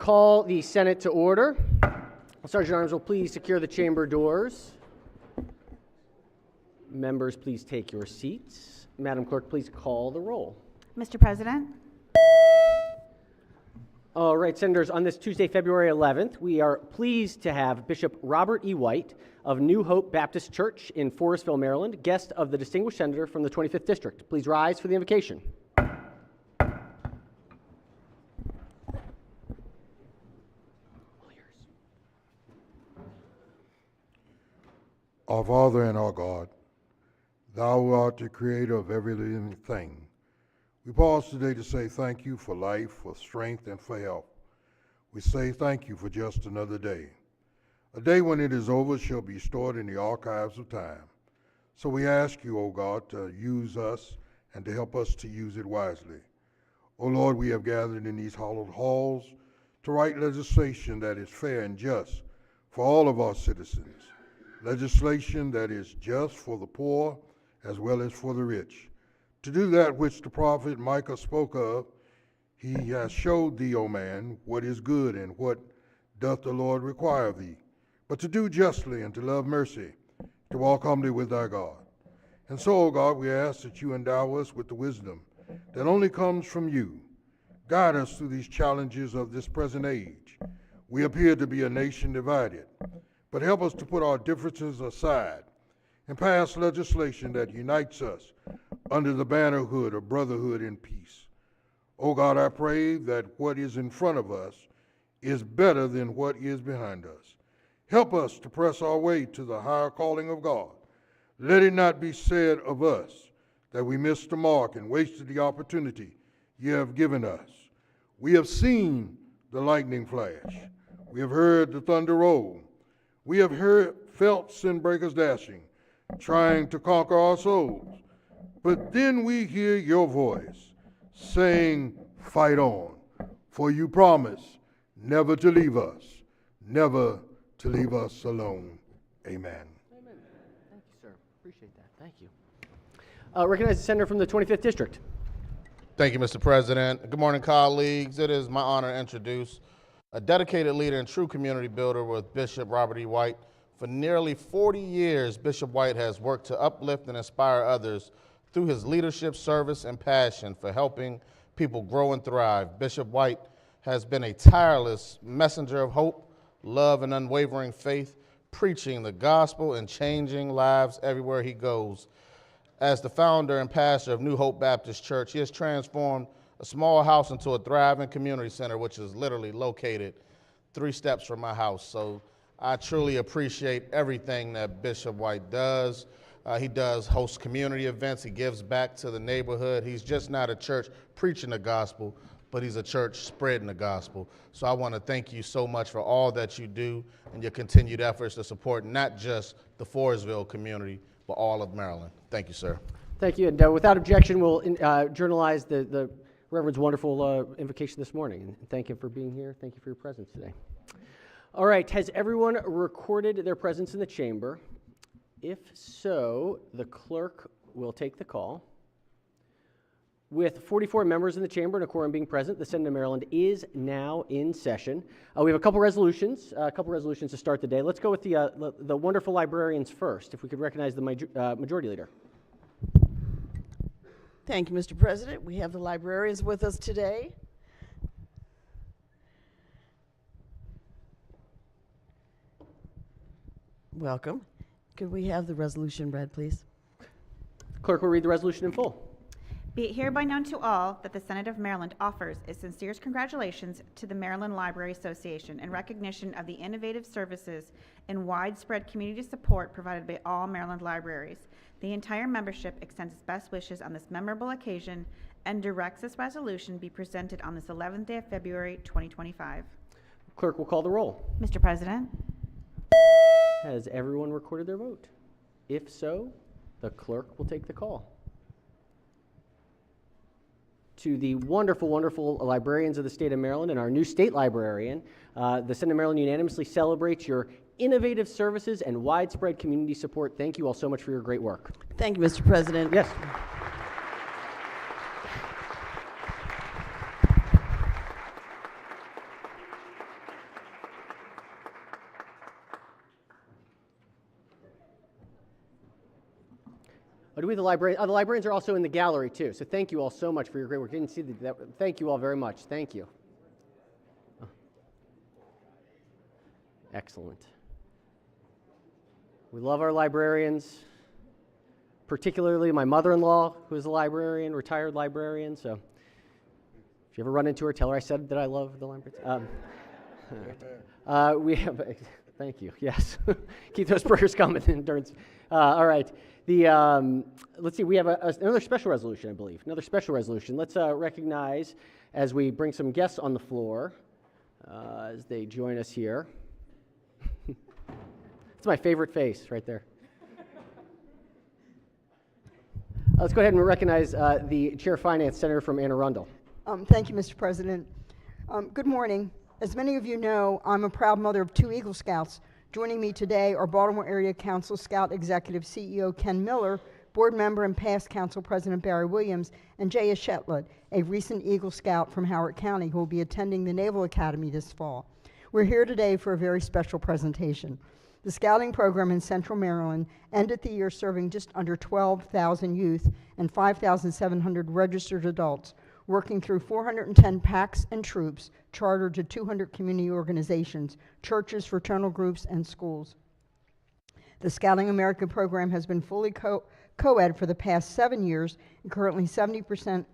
Call the Senate to order. Sergeant Arms will please secure the chamber doors. Members, please take your seats. Madam Clerk, please call the roll. Mr. President. All right, Senators, on this Tuesday, February 11th, we are pleased to have Bishop Robert E. White of New Hope Baptist Church in Forestville, Maryland, guest of the distinguished senator from the 25th District. Please rise for the invocation. Our Father and our God, Thou art the creator of every living thing. We pause today to say thank you for life, for strength, and for health. We say thank you for just another day. A day when it is over shall be stored in the archives of time. So we ask you, O God, to use us and to help us to use it wisely. O Lord, we have gathered in these hallowed halls to write legislation that is fair and just for all of our citizens. Legislation that is just for the poor as well as for the rich. To do that which the prophet Micah spoke of, he has showed thee, O man, what is good and what doth the Lord require of thee, but to do justly and to love mercy, to walk humbly with thy God. And so, O God, we ask that you endow us with the wisdom that only comes from you. Guide us through these challenges of this present age. We appear to be a nation divided, but help us to put our differences aside and pass legislation that unites us under the bannerhood of brotherhood and peace. Oh God, I pray that what is in front of us is better than what is behind us. Help us to press our way to the higher calling of God. Let it not be said of us that we missed the mark and wasted the opportunity you have given us. We have seen the lightning flash. We have heard the thunder roll. We have felt sin breakers dashing, trying to conquer our souls. But then we hear your voice saying, fight on, for you promise never to leave us, never to leave us alone. Amen. Amen. Thank you, sir. Appreciate that. Thank you. Recognize the senator from the 25th District. Thank you, Mr. President. Good morning, colleagues. It is my honor to introduce a dedicated leader and true community builder with Bishop Robert E. White. For nearly 40 years, Bishop White has worked to uplift and inspire others through his leadership, service, and passion for helping people grow and thrive. Bishop White has been a tireless messenger of hope, love, and unwavering faith, preaching the gospel and changing lives everywhere he goes. As the founder and pastor of New Hope Baptist Church, he has transformed a small house into a thriving community center, which is literally located 3 steps from my house. So I truly appreciate everything that Bishop White does. He does host community events. He gives back to the neighborhood. He's just not a church preaching the gospel, but he's a church spreading the gospel. So I want to thank you so much for all that you do and your continued efforts to support not just the Forestville community, but all of Maryland. Thank you, sir. Thank you. And without objection, we'll journalize the Reverend's wonderful invocation this morning. And thank him for being here. Thank you for your presence today. All right, has everyone recorded their presence in the chamber? If so, the clerk will take the call. With 44 members in the chamber and a quorum being present, the Senate of Maryland is now in session. We have a couple resolutions to start the day. Let's go with the wonderful librarians first. If we could recognize the majority leader. Thank you, Mr. President. We have the librarians with us today. Welcome. Could we have the resolution read, please? Clerk will read the resolution in full. Be it hereby known to all that the Senate of Maryland offers its sincerest congratulations to the Maryland Library Association in recognition of the innovative services and widespread community support provided by all Maryland libraries. The entire membership extends its best wishes on this memorable occasion and directs this resolution be presented on this 11th day of February 2025. Clerk will call the roll. Mr. President. Has everyone recorded their vote? If so, the clerk will take the call. To the wonderful, wonderful librarians of the state of Maryland and our new state librarian, the Senate of Maryland unanimously celebrates your innovative services and widespread community support. Thank you all so much for your great work. Thank you, Mr. President. Yes. do we, the librarians? The librarians are also in the gallery too. So thank you all so much for your great work. Didn't see that. Thank you all very much. Thank you. Oh. Excellent. We love our librarians, particularly my mother-in-law, who is a librarian, retired librarian. So if you ever run into her, tell her I said that I love the librarians. We have. Thank you. Yes, keep those prayers coming. Endurance. All right. Let's see. We have another special resolution, I believe. Another special resolution. Let's recognize as we bring some guests on the floor as they join us here. It's my favorite face right there. Let's go ahead and recognize the Chair of Finance, Senator from Anne Arundel. Thank you, Mr. President. Good morning. As many of you know, I'm a proud mother of 2 Eagle Scouts. Joining me today are Baltimore Area Council Scout Executive CEO Ken Miller, Board Member and past Council President Barry Williams, and Jaya Shetland, a recent Eagle Scout from Howard County who will be attending the Naval Academy this fall. We're here today for a very special presentation. The Scouting program in Central Maryland ended the year serving just under 12,000 youth and 5,700 registered adults, working through 410 packs and troops chartered to 200 community organizations, churches, fraternal groups, and schools. The Scouting America program has been fully co-ed for the past 7 years, and currently 17%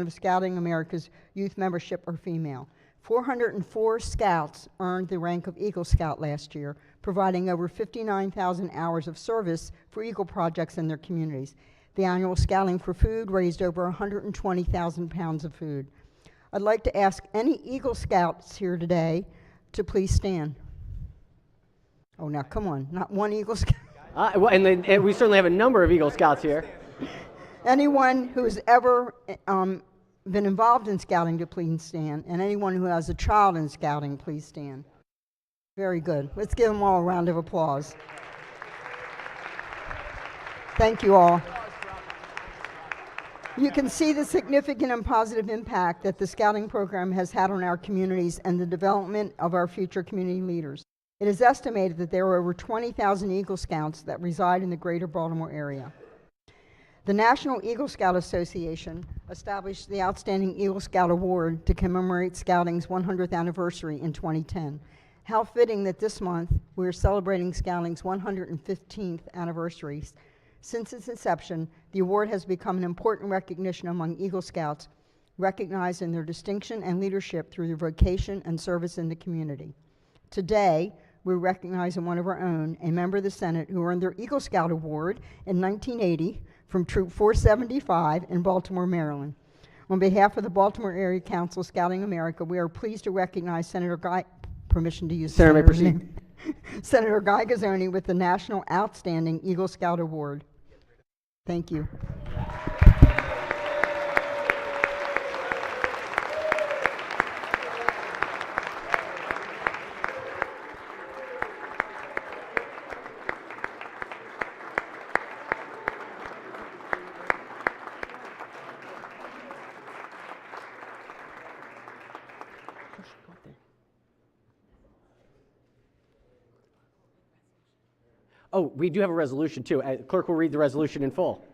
of Scouting America's youth membership are female. 404 Scouts earned the rank of Eagle Scout last year, providing over 59,000 hours of service for Eagle projects in their communities. The annual Scouting for Food raised over 120,000 pounds of food. I'd like to ask any Eagle Scouts here today to please stand. Oh, now come on, not one Eagle Scout. And we certainly have a number of Eagle Scouts here. Anyone who's ever been involved in Scouting to please stand, and anyone who has a child in Scouting, please stand. Very good. Let's give them all a round of applause. Thank you all. You can see the significant and positive impact that the Scouting program has had on our communities and the development of our future community leaders. It is estimated that there are over 20,000 Eagle Scouts that reside in the greater Baltimore area. The National Eagle Scout Association established the Outstanding Eagle Scout Award to commemorate Scouting's 100th anniversary in 2010. How fitting that this month we're celebrating Scouting's 115th anniversary. Since its inception, the award has become an important recognition among Eagle Scouts, recognizing their distinction and leadership through their vocation and service in the community. Today, we're recognizing one of our own, a member of the Senate who earned their Eagle Scout Award in 1980 from Troop 475 in Baltimore, Maryland. On behalf of the Baltimore Area Council Scouting America, we are pleased to recognize Senator Guy, permission to use Senator, may proceed. Senator Guy Gazzoni with the National Outstanding Eagle Scout Award. Thank you. Oh, we do have a resolution too. Clerk will read the resolution in full.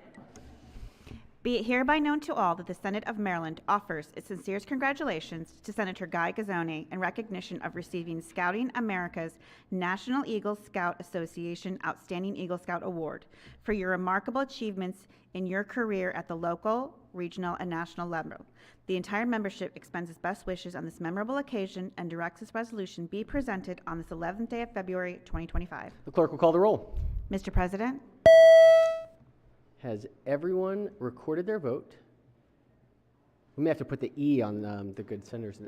Be it hereby known to all that the Senate of Maryland offers its sincerest congratulations to Senator Guy Gazzoni in recognition of receiving Scouting America's National Eagle Scout Association Outstanding Eagle Scout Award for your remarkable achievements in your career at the local, regional, and national level. The entire membership extends its best wishes on this memorable occasion and directs this resolution be presented on this 11th day of February 2025. The clerk will call the roll. Mr. President, Has everyone recorded their vote? We may have to put the E on the good senators.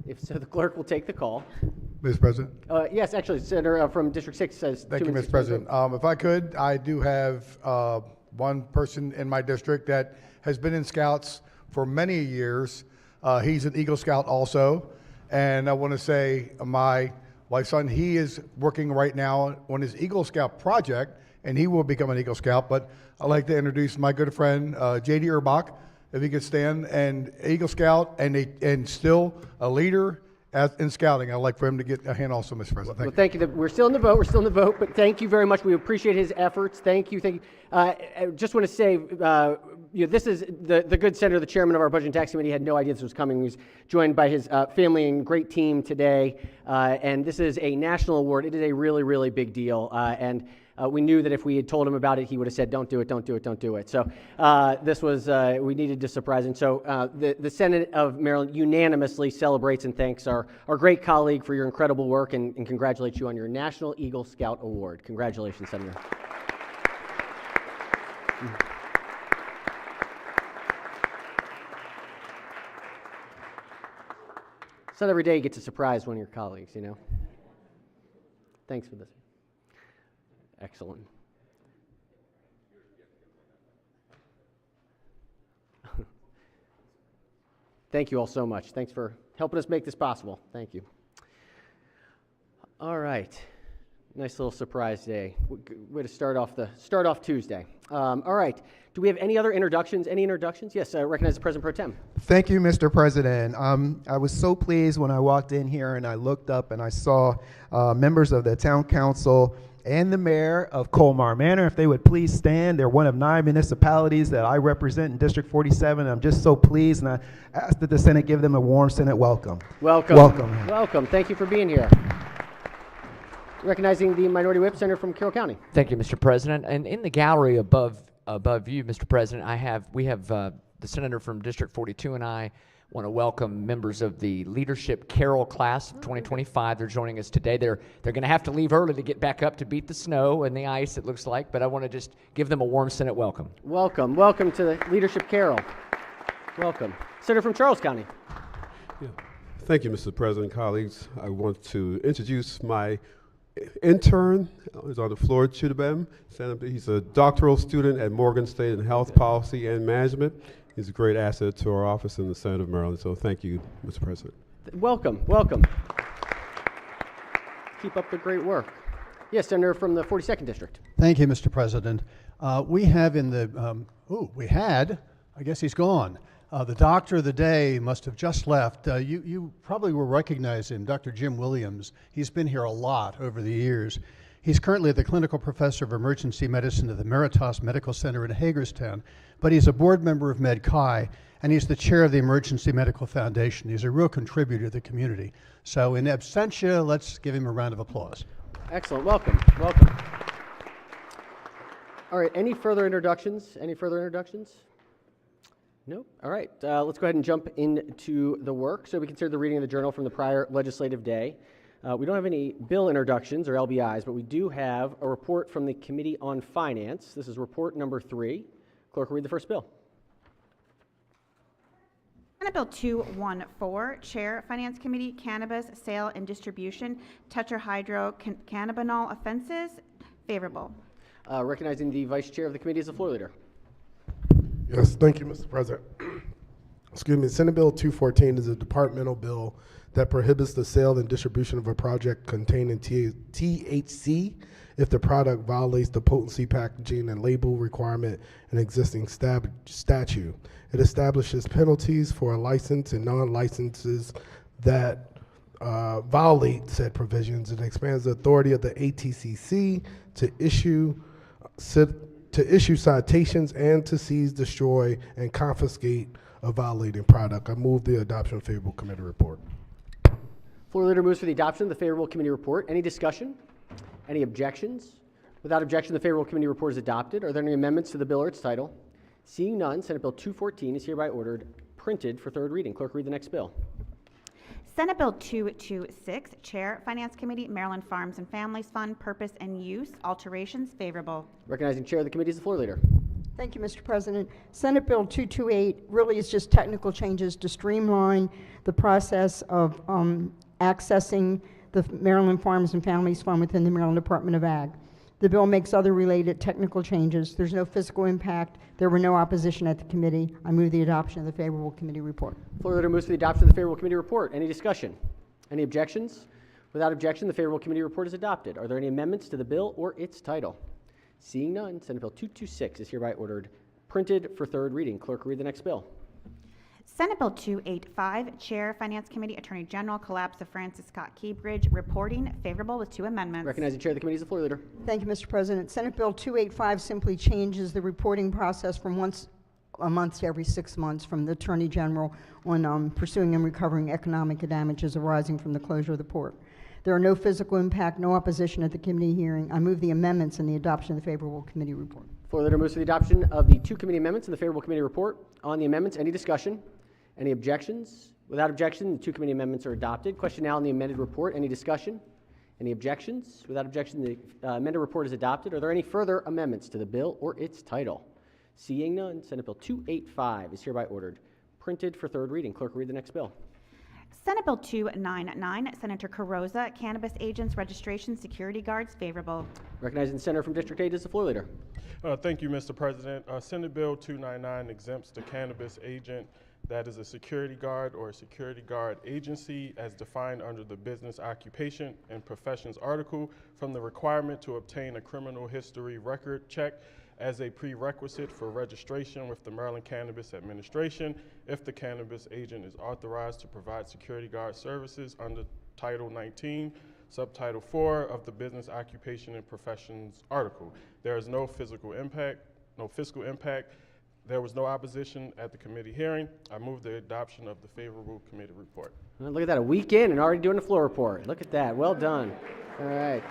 If so, the clerk will take the call. Mr. President. Yes, actually, Senator from District 6 says Thank 2 you, minutes. Mr. President. If I could, I do have one person in my district that has been in Scouts for many years. He's an Eagle Scout also. And I want to say my son, he is working right now on his Eagle Scout project, and he will become an Eagle Scout. But I'd like to introduce my good friend, J.D. Urbach, if he could stand, and Eagle Scout, and still a leader in scouting. I'd like for him to get a hand also, Mr. President. Well, Thank you. thank you. We're still in the vote. We're still in the vote, but thank you very much. We appreciate his efforts. Thank you. Thank you. I just want to say, this is the good senator, the chairman of our Budget and Tax Committee, had no idea this was coming. He was joined by his family and great team today, and this is a national award. It is a really, really big deal, and we knew that if we had told him about it, he would have said, don't do it, don't do it, don't do it. So this was, we needed to surprise him. So the Senate of Maryland unanimously celebrates and thanks our great colleague for your incredible work and congratulates you on your National Eagle Scout Award. Congratulations, Senator. It's not every day you get to surprise one of your colleagues, you know. Thanks for this. Excellent. Thank you all so much. Thanks for helping us make this possible. Thank you. All right. Nice little surprise day. Way to start off Tuesday. All right. Do we have any other introductions? Any introductions? Yes, I recognize the President Pro Tem. Thank you, Mr. President. I was so pleased when I walked in here and I looked up and I saw members of the Town Council and the Mayor of Colmar Manor. If they would please stand. They're one of 9 municipalities that I represent in District 47. I'm just so pleased, and I ask that the Senate give them a warm Senate welcome. Welcome. Welcome. Welcome. Thank you for being here. Recognizing the Minority Whip, Senator from Carroll County. Thank you, Mr. President. And in the gallery above you, Mr. President, we have the Senator from District 42 and I want to welcome members of the Leadership Carroll class of 2025. They're joining us today. They're going to have to leave early to get back up to beat the snow and the ice, it looks like, but I want to just give them a warm Senate welcome. Welcome. Welcome to the Leadership Carroll. Welcome. Senator from Charles County. Yeah. Thank you, Mr. President, colleagues. I want to introduce my intern. He's on the floor, Chudabem. He's a doctoral student at Morgan State in Health Policy and Management. He's a great asset to our office in the Senate of Maryland, so thank you, Mr. President. Welcome, welcome. Keep up the great work. Yes, Senator from the 42nd District. Thank you, Mr. President. We have in the, I guess he's gone. The doctor of the day must have just left. You probably will recognize him, Dr. Jim Williams. He's been here a lot over the years. He's currently the clinical professor of emergency medicine at the Meritas Medical Center in Hagerstown, but he's a board member of MedChi, and he's the chair of the Emergency Medical Foundation. He's a real contributor to the community. So in absentia, let's give him a round of applause. Excellent. Welcome. Welcome. All right. Any further introductions? Any further introductions? Nope. All right. Let's go ahead and jump into the work. So we consider the reading of the journal from the prior legislative day. We don't have any bill introductions or LBIs, but we do have a report from the Committee on Finance. This is report number 3. Clerk will read the first bill. Senate Bill 214, Chair, Finance Committee, Cannabis, Sale and Distribution, Tetrahydrocannabinol Offenses, favorable. Recognizing the Vice Chair of the Committee as the floor leader. Yes, thank you, Mr. President. Excuse me, Senate Bill 214 is a departmental bill that prohibits the sale and distribution of a product containing THC if the product violates the potency, packaging, and label requirement in existing statute. It establishes penalties for license and non-licenses that violate said provisions. It expands the authority of the ATCC to issue citations and to seize, destroy, and confiscate a violating product. I move the adoption of favorable committee report. Floor leader moves for the adoption of the favorable committee report. Any discussion? Any objections? Without objection, the favorable committee report is adopted. Are there any amendments to the bill or its title? Seeing none, Senate Bill 214 is hereby ordered printed for third reading. Clerk, read the next bill. Senate Bill 226, Chair, Finance Committee, Maryland Farms and Families Fund, Purpose and Use, Alterations, favorable. Recognizing Chair of the Committee is the floor leader. Thank you, Mr. President. Senate Bill 228 really is just technical changes to streamline the process of accessing the Maryland Farms and Families Fund within the Maryland Department of Ag. The bill makes other related technical changes. There's no fiscal impact. There were no opposition at the committee. I move the adoption of the favorable committee report. Floor leader moves for the adoption of the favorable committee report. Any discussion? Any objections? Without objection, the favorable committee report is adopted. Are there any amendments to the bill or its title? Seeing none, Senate Bill 226 is hereby ordered printed for third reading. Clerk, read the next bill. Senate Bill 285, Chair, Finance Committee, Attorney General, collapse of Francis Scott Key Bridge, reporting, favorable with 2 amendments. Recognizing Chair of the Committee is the floor leader. Thank you, Mr. President. Senate Bill 285 simply changes the reporting process from once a month to every 6 months from the Attorney General on pursuing and recovering economic damages arising from the closure of the port. There are no physical impact, no opposition at the committee hearing. I move the amendments and the adoption of the favorable committee report. Floor leader moves for the adoption of the 2 committee amendments and the favorable committee report. On the amendments, any discussion? Any objections? Without objection, the 2 committee amendments are adopted. Question now on the amended report. Any discussion? Any objections? Without objection, the amended report is adopted. Are there any further amendments to the bill or its title? Seeing none, Senate Bill 285 is hereby ordered printed for 3rd reading. Clerk will read the next bill. Senate Bill 299, Senator Carrozza, cannabis agents, registration, security guards, favorable. Recognizing the senator from District 8 is the floor leader. Thank you, Mr. President. Senate Bill 299 exempts the cannabis agent that is a security guard or a security guard agency as defined under the Business Occupation and Professions article from the requirement to obtain a criminal history record check as a prerequisite for registration with the Maryland Cannabis Administration if the cannabis agent is authorized to provide security guard services under Title 19, Subtitle 4 of the Business Occupation and Professions article. There is no fiscal impact. There was no opposition at the committee hearing. I move the adoption of the favorable committee report. Look at that, a week in and already doing the floor report. Look at that, well done. All right.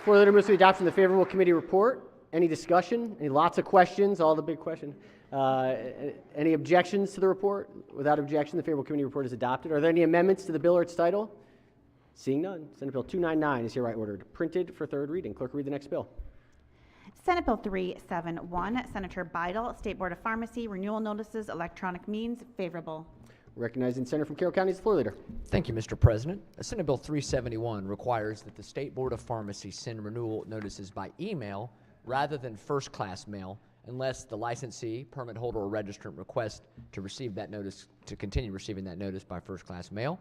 Floor leader moves to the adoption of the favorable committee report. Any discussion? Any lots of questions? All the big questions. Any objections to the report? Without objection, the favorable committee report is adopted. Are there any amendments to the bill or its title? Seeing none, Senate Bill 299 is hereby ordered printed for 3rd reading. Clerk will read the next bill. Senate Bill 371, Senator Bidle, State Board of Pharmacy, renewal notices, electronic means, favorable. Recognizing the senator from Carroll County is the floor leader. Thank you, Mr. President. Senate Bill 371 requires that the State Board of Pharmacy send renewal notices by email rather than first-class mail unless the licensee, permit holder, or registrant requests to receive that notice, to continue receiving that notice by first-class mail.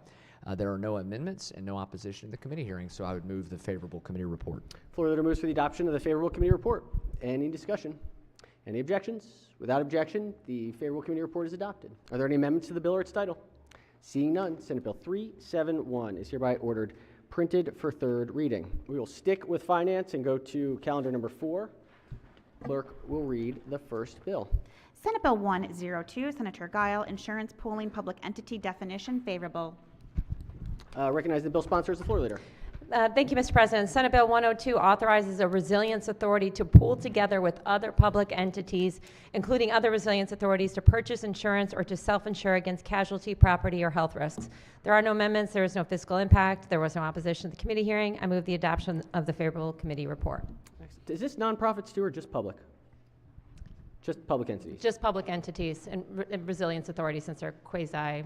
There are no amendments and no opposition in the committee hearing, so I would move the favorable committee report. Floor leader moves for the adoption of the favorable committee report. Any discussion? Any objections? Without objection, the favorable committee report is adopted. Are there any amendments to the bill or its title? Seeing none, Senate Bill 371 is hereby ordered printed for 3rd reading. We will stick with finance and go to calendar number 4. Clerk will read the first bill. Senate Bill 102, Senator Guile, insurance pooling public entity definition, favorable. Recognize the bill sponsor is the floor leader. Thank you, Mr. President. Senate Bill 102 authorizes a resilience authority to pool together with other public entities, including other resilience authorities, to purchase insurance or to self-insure against casualty, property, or health risks. There are no amendments. There is no fiscal impact. There was no opposition at the committee hearing. I move the adoption of the favorable committee report. Is this nonprofits too or just public? Just public entities? Just public entities and resilience authorities, since they're quasi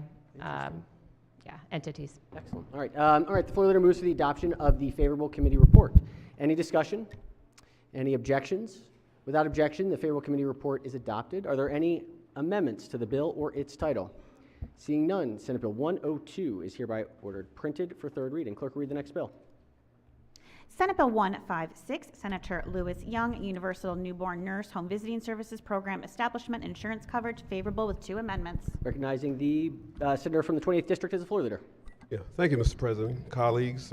entities. Excellent. All right. The floor leader moves to the adoption of the favorable committee report. Any discussion? Any objections? Without objection, the favorable committee report is adopted. Are there any amendments to the bill or its title? Seeing none, Senate Bill 102 is hereby ordered printed for 3rd reading. Clerk will read the next bill. Senate Bill 156, Senator Lewis Young, Universal Newborn Nurse Home Visiting Services Program Establishment Insurance Coverage, favorable with 2 amendments. Recognizing the senator from the 28th District as the floor leader. Yeah, thank you, Mr. President, colleagues.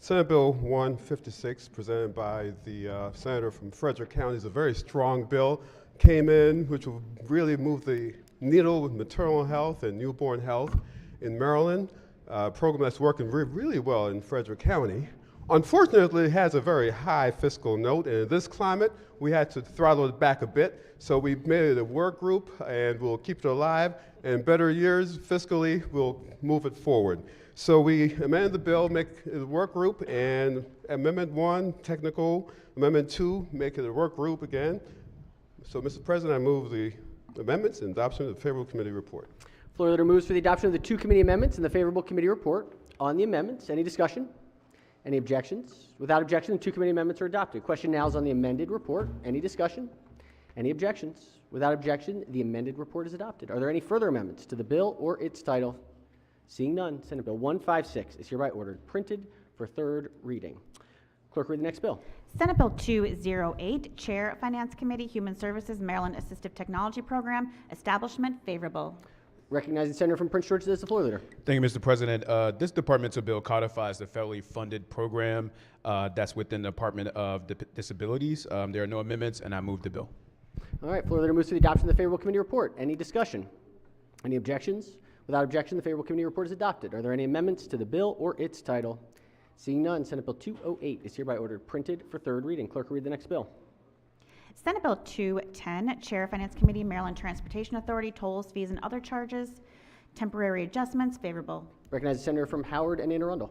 Senate Bill 156, presented by the senator from Frederick County, is a very strong bill. Came in, which will really move the needle with maternal health and newborn health in Maryland. A program that's working really well in Frederick County. Unfortunately, it has a very high fiscal note, and in this climate, we had to throttle it back a bit. So we made it a work group, and we'll keep it alive. And in better years, fiscally, we'll move it forward. So we amended the bill, make it a work group, and Amendment 1, technical. Amendment 2, make it a work group again. So, Mr. President, I move the amendments and adoption of the favorable committee report. Floor leader moves for the adoption of the 2 committee amendments and the favorable committee report. On the amendments, any discussion? Any objections? Without objection, the 2 committee amendments are adopted. Question now is on the amended report. Any discussion? Any objections? Without objection, the amended report is adopted. Are there any further amendments to the bill or its title? Seeing none, Senate Bill 156 is hereby ordered printed for 3rd reading. Clerk, read the next bill. Senate Bill 208, Chair, Finance Committee, Human Services, Maryland Assistive Technology Program, Establishment, favorable. Recognizing Senator from Prince George as the floor leader. Thank you, Mr. President. This departmental bill codifies the federally funded program that's within the Department of Disabilities. There are no amendments, and I move the bill. All right, floor leader moves to the adoption of the favorable committee report. Any discussion? Any objections? Without objection, the favorable committee report is adopted. Are there any amendments to the bill or its title? Seeing none, Senate Bill 208 is hereby ordered printed for third reading. Clerk will read the next bill. Senate Bill 210, Chair of Finance Committee, Maryland Transportation Authority, tolls, fees, and other charges, temporary adjustments, favorable. Recognize the senator from Howard and Anne Arundel.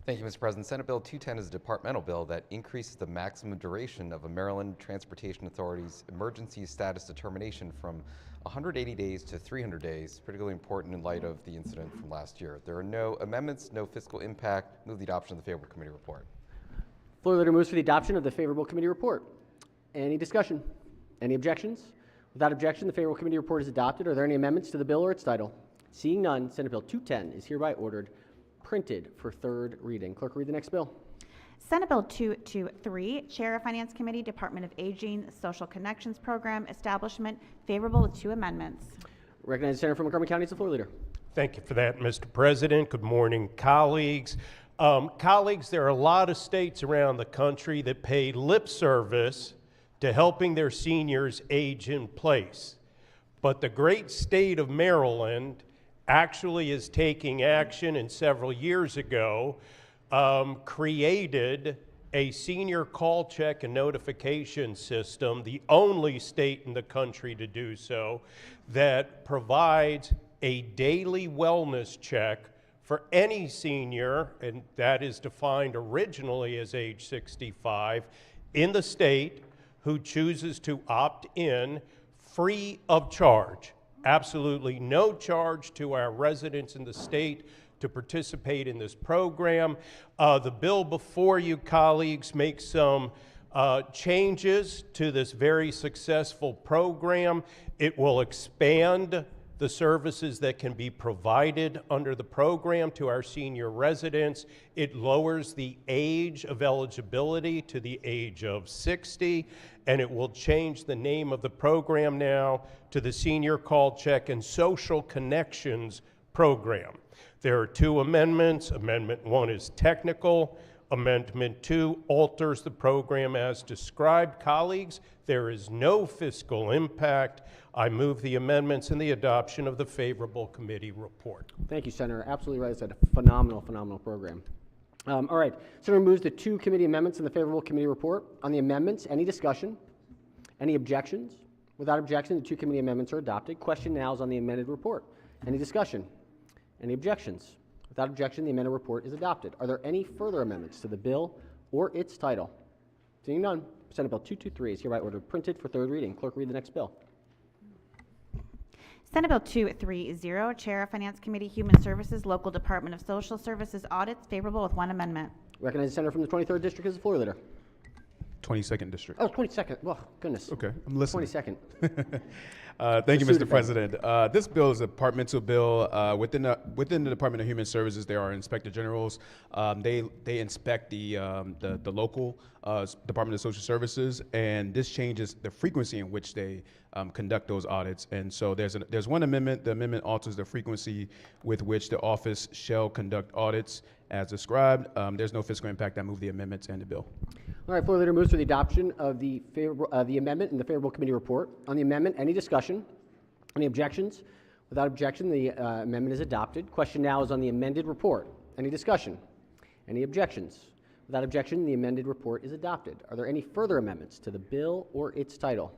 Thank you, Mr. President. Senate Bill 210 is a departmental bill that increases the maximum duration of a Maryland Transportation Authority's emergency status determination from 180 days to 300 days, particularly important in light of the incident from last year. There are no amendments, no fiscal impact. Move the adoption of the favorable committee report. Floor leader moves for the adoption of the favorable committee report. Any discussion? Any objections? Without objection, the favorable committee report is adopted. Are there any amendments to the bill or its title? Seeing none, Senate Bill 210 is hereby ordered printed for third reading. Clerk, read the next bill. Senate Bill 223, Chair of Finance Committee, Department of Aging, Social Connections Program, Establishment, favorable with 2 amendments. Recognize the senator from Montgomery County as the floor leader. Thank you for that, Mr. President. Good morning, colleagues. Colleagues, there are a lot of states around the country that pay lip service to helping their seniors age in place. But the great state of Maryland actually is taking action, and several years ago created a senior call check and notification system, the only state in the country to do so, that provides a daily wellness check for any senior, and that is defined originally as age 65, in the state who chooses to opt in free of charge. Absolutely no charge to our residents in the state to participate in this program. The bill before you, colleagues, makes some changes to this very successful program. It will expand the services that can be provided under the program to our senior residents. It lowers the age of eligibility to the age of 60, and it will change the name of the program now to the Senior Call Check and Social Connections Program. There are 2 amendments. Amendment 1 is technical. Amendment 2 alters the program as described. Colleagues, there is no fiscal impact. I move the amendments and the adoption of the favorable committee report. Thank you, Senator. Absolutely right. It's a phenomenal, phenomenal program. All right. Senator moves the 2 committee amendments in the favorable committee report. On the amendments, any discussion? Any objections? Without objection, the 2 committee amendments are adopted. Question now is on the amended report. Any discussion? Any objections? Without objection, the amended report is adopted. Are there any further amendments to the bill or its title? Seeing none, Senate Bill 223 is hereby ordered printed for third reading. Clerk, read the next bill. Senate Bill 230, Chair of Finance Committee, Human Services, Local Department of Social Services Audits, favorable with 1 amendment. Recognize the senator from the 23rd District as the floor leader. 22nd District. Oh, 22nd. Well, goodness. Okay, I'm listening. 22nd. Thank you, Mr. President. This bill is a departmental bill. Within the Department of Human Services, there are inspector generals. They inspect the local Department of Social Services, and this changes the frequency in which they conduct those audits. And so there's one amendment. The amendment alters the frequency with which the office shall conduct audits as described. There's no fiscal impact. I move the amendments and the bill. All right, floor leader moves for the adoption of the amendment and the favorable committee report. On the amendment, any discussion? Any objections? Without objection, the amendment is adopted. Question now is on the amended report. Any discussion? Any objections? Without objection, the amended report is adopted. Are there any further amendments to the bill or its title?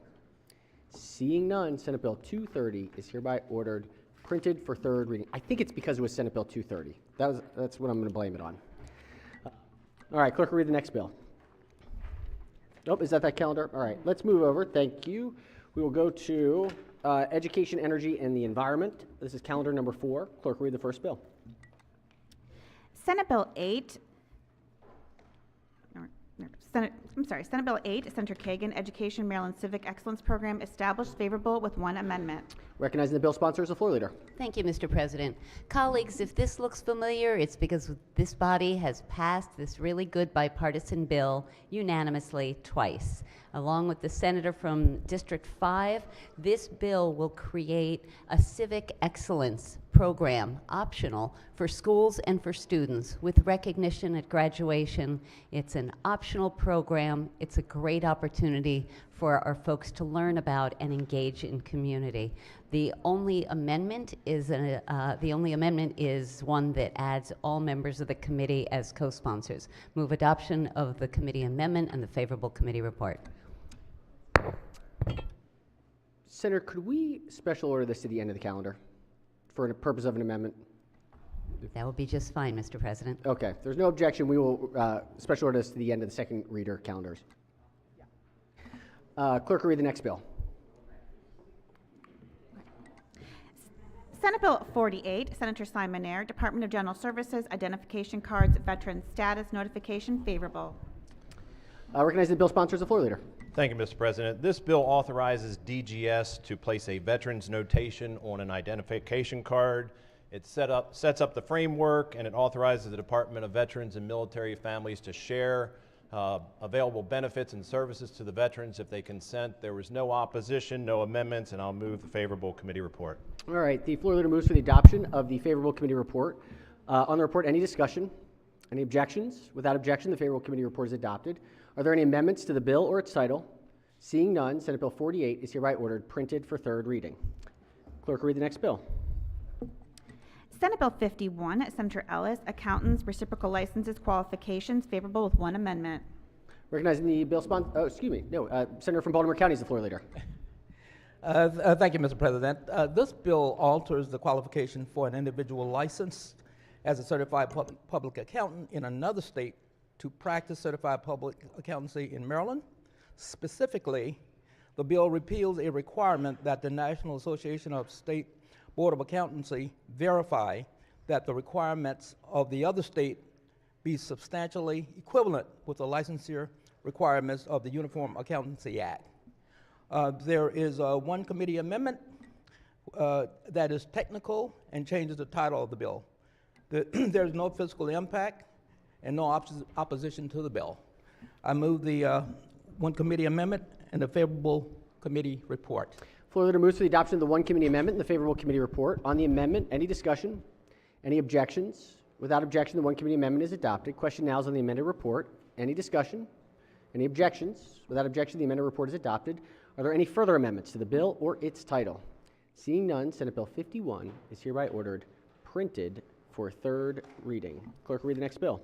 Seeing none, Senate Bill 230 is hereby ordered printed for third reading. I think it's because it was Senate Bill 230. That's what I'm going to blame it on. All right, clerk will read the next bill. Nope, is that calendar? All right, let's move over. Thank you. We will go to Education, Energy, and the Environment. This is calendar number 4. Clerk will read the first bill. Senate Bill 8, Senate Bill 8, Senator Kagan, Education Maryland Civic Excellence Program, established, favorable with 1 amendment. Recognizing the bill sponsor is the floor leader. Thank you, Mr. President. Colleagues, if this looks familiar, it's because this body has passed this really good bipartisan bill unanimously twice. Along with the senator from District 5, this bill will create a civic excellence program, optional, for schools and for students with recognition at graduation. It's an optional program. It's a great opportunity for our folks to learn about and engage in community. The only amendment is one that adds all members of the committee as co-sponsors. Move adoption of the committee amendment and the favorable committee report. Senator, could we special order this to the end of the calendar for the purpose of an amendment? That will be just fine, Mr. President. Okay. If there's no objection, we will special order this to the end of the second reader calendars. Clerk will read the next bill. Senate Bill 48, Senator Simon Ayer, Department of General Services, Identification Cards, Veteran Status Notification, favorable. Recognizing the bill sponsor is the floor leader. Thank you, Mr. President. This bill authorizes DGS to place a veteran's notation on an identification card. It sets up the framework, and it authorizes the Department of Veterans and Military Families to share available benefits and services to the veterans if they consent. There was no opposition, no amendments, and I'll move the favorable committee report. All right. The floor leader moves for the adoption of the favorable committee report. On the report, any discussion? Any objections? Without objection, the favorable committee report is adopted. Are there any amendments to the bill or its title? Seeing none, Senate Bill 48 is hereby ordered printed for third reading. Clerk will read the next bill. Senate Bill 51, Senator Ellis, Accountants, Reciprocal Licenses, Qualifications, favorable with one amendment. Recognizing the bill sponsor, Senator from Baltimore County is the floor leader. Thank you, Mr. President. This bill alters the qualification for an individual licensed as a certified public accountant in another state to practice certified public accountancy in Maryland. Specifically, the bill repeals a requirement that the National Association of State Board of Accountancy verify that the requirements of the other state be substantially equivalent with the licensure requirements of the Uniform Accountancy Act. There is one committee amendment that is technical and changes the title of the bill. There's no fiscal impact and no opposition to the bill. I move the one committee amendment and the favorable committee report. Floor leader moves for the adoption of the one committee amendment and the favorable committee report. On the amendment, any discussion? Any objections? Without objection, the one committee amendment is adopted. Question now is on the amended report. Any discussion? Any objections? Without objection, the amended report is adopted. Are there any further amendments to the bill or its title? Seeing none, Senate Bill 51 is hereby ordered printed for third reading. Clerk will read the next bill.